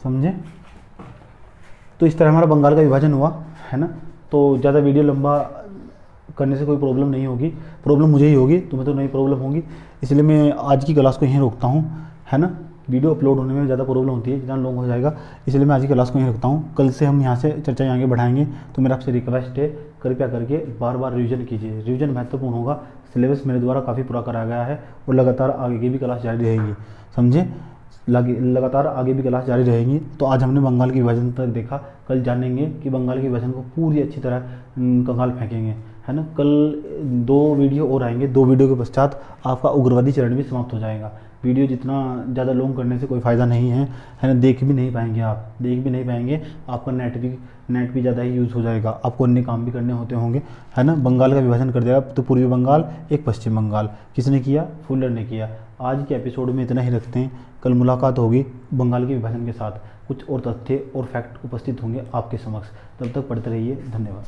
Speaker 1: समझे? तो इस तरह हमारा बंगाल का विभाजन हुआ, है ना। तो ज़्यादा वीडियो लंबा करने से कोई प्रॉब्लम नहीं होगी, प्रॉब्लम मुझे ही होगी, तुम्हें तो नहीं प्रॉब्लम होगी। इसलिए मैं आज की क्लास को यहीं रोकता हूँ, है ना। वीडियो अपलोड होने में ज़्यादा प्रॉब्लम होती है, जितना लॉन्ग हो जाएगा, इसलिए मैं आज की क्लास को यहीं रखता हूँ। कल से हम यहाँ से चर्चा आगे बढ़ाएंगे। तो मेरा आपसे रिक्वेस्ट है, कृपया करके बार बार रिवीजन कीजिए। रिवीजन महत्वपूर्ण होगा। सिलेबस मेरे द्वारा काफ़ी पूरा कराया गया है और लगातार आगे की भी क्लास जारी रहेगी, समझे। लगातार आगे भी क्लास जारी रहेगी। तो आज हमने बंगाल के विभाजन तक देखा, कल जानेंगे कि बंगाल के विभाजन को पूरी अच्छी तरह कंगाल फेंकेंगे, है ना। कल 2 वीडियो और आएंगे। 2 वीडियो के पश्चात आपका उग्रवादी चरण भी समाप्त हो जाएगा। वीडियो जितना ज़्यादा लॉन्ग करने से कोई फ़ायदा नहीं है ना। देख भी नहीं पाएंगे, आपका नेट भी ज़्यादा ही यूज़ हो जाएगा, आपको अन्य काम भी करने होते होंगे, है ना। बंगाल का विभाजन कर देगा, तो पूर्वी बंगाल, एक पश्चिम बंगाल। किसने किया? फुल्लर ने किया। आज के एपिसोड में इतना ही रखते हैं। कल मुलाकात होगी बंगाल के विभाजन के साथ, कुछ और तथ्य और फैक्ट उपस्थित होंगे आपके समक्ष। तब तक पढ़ते रहिए। धन्यवाद।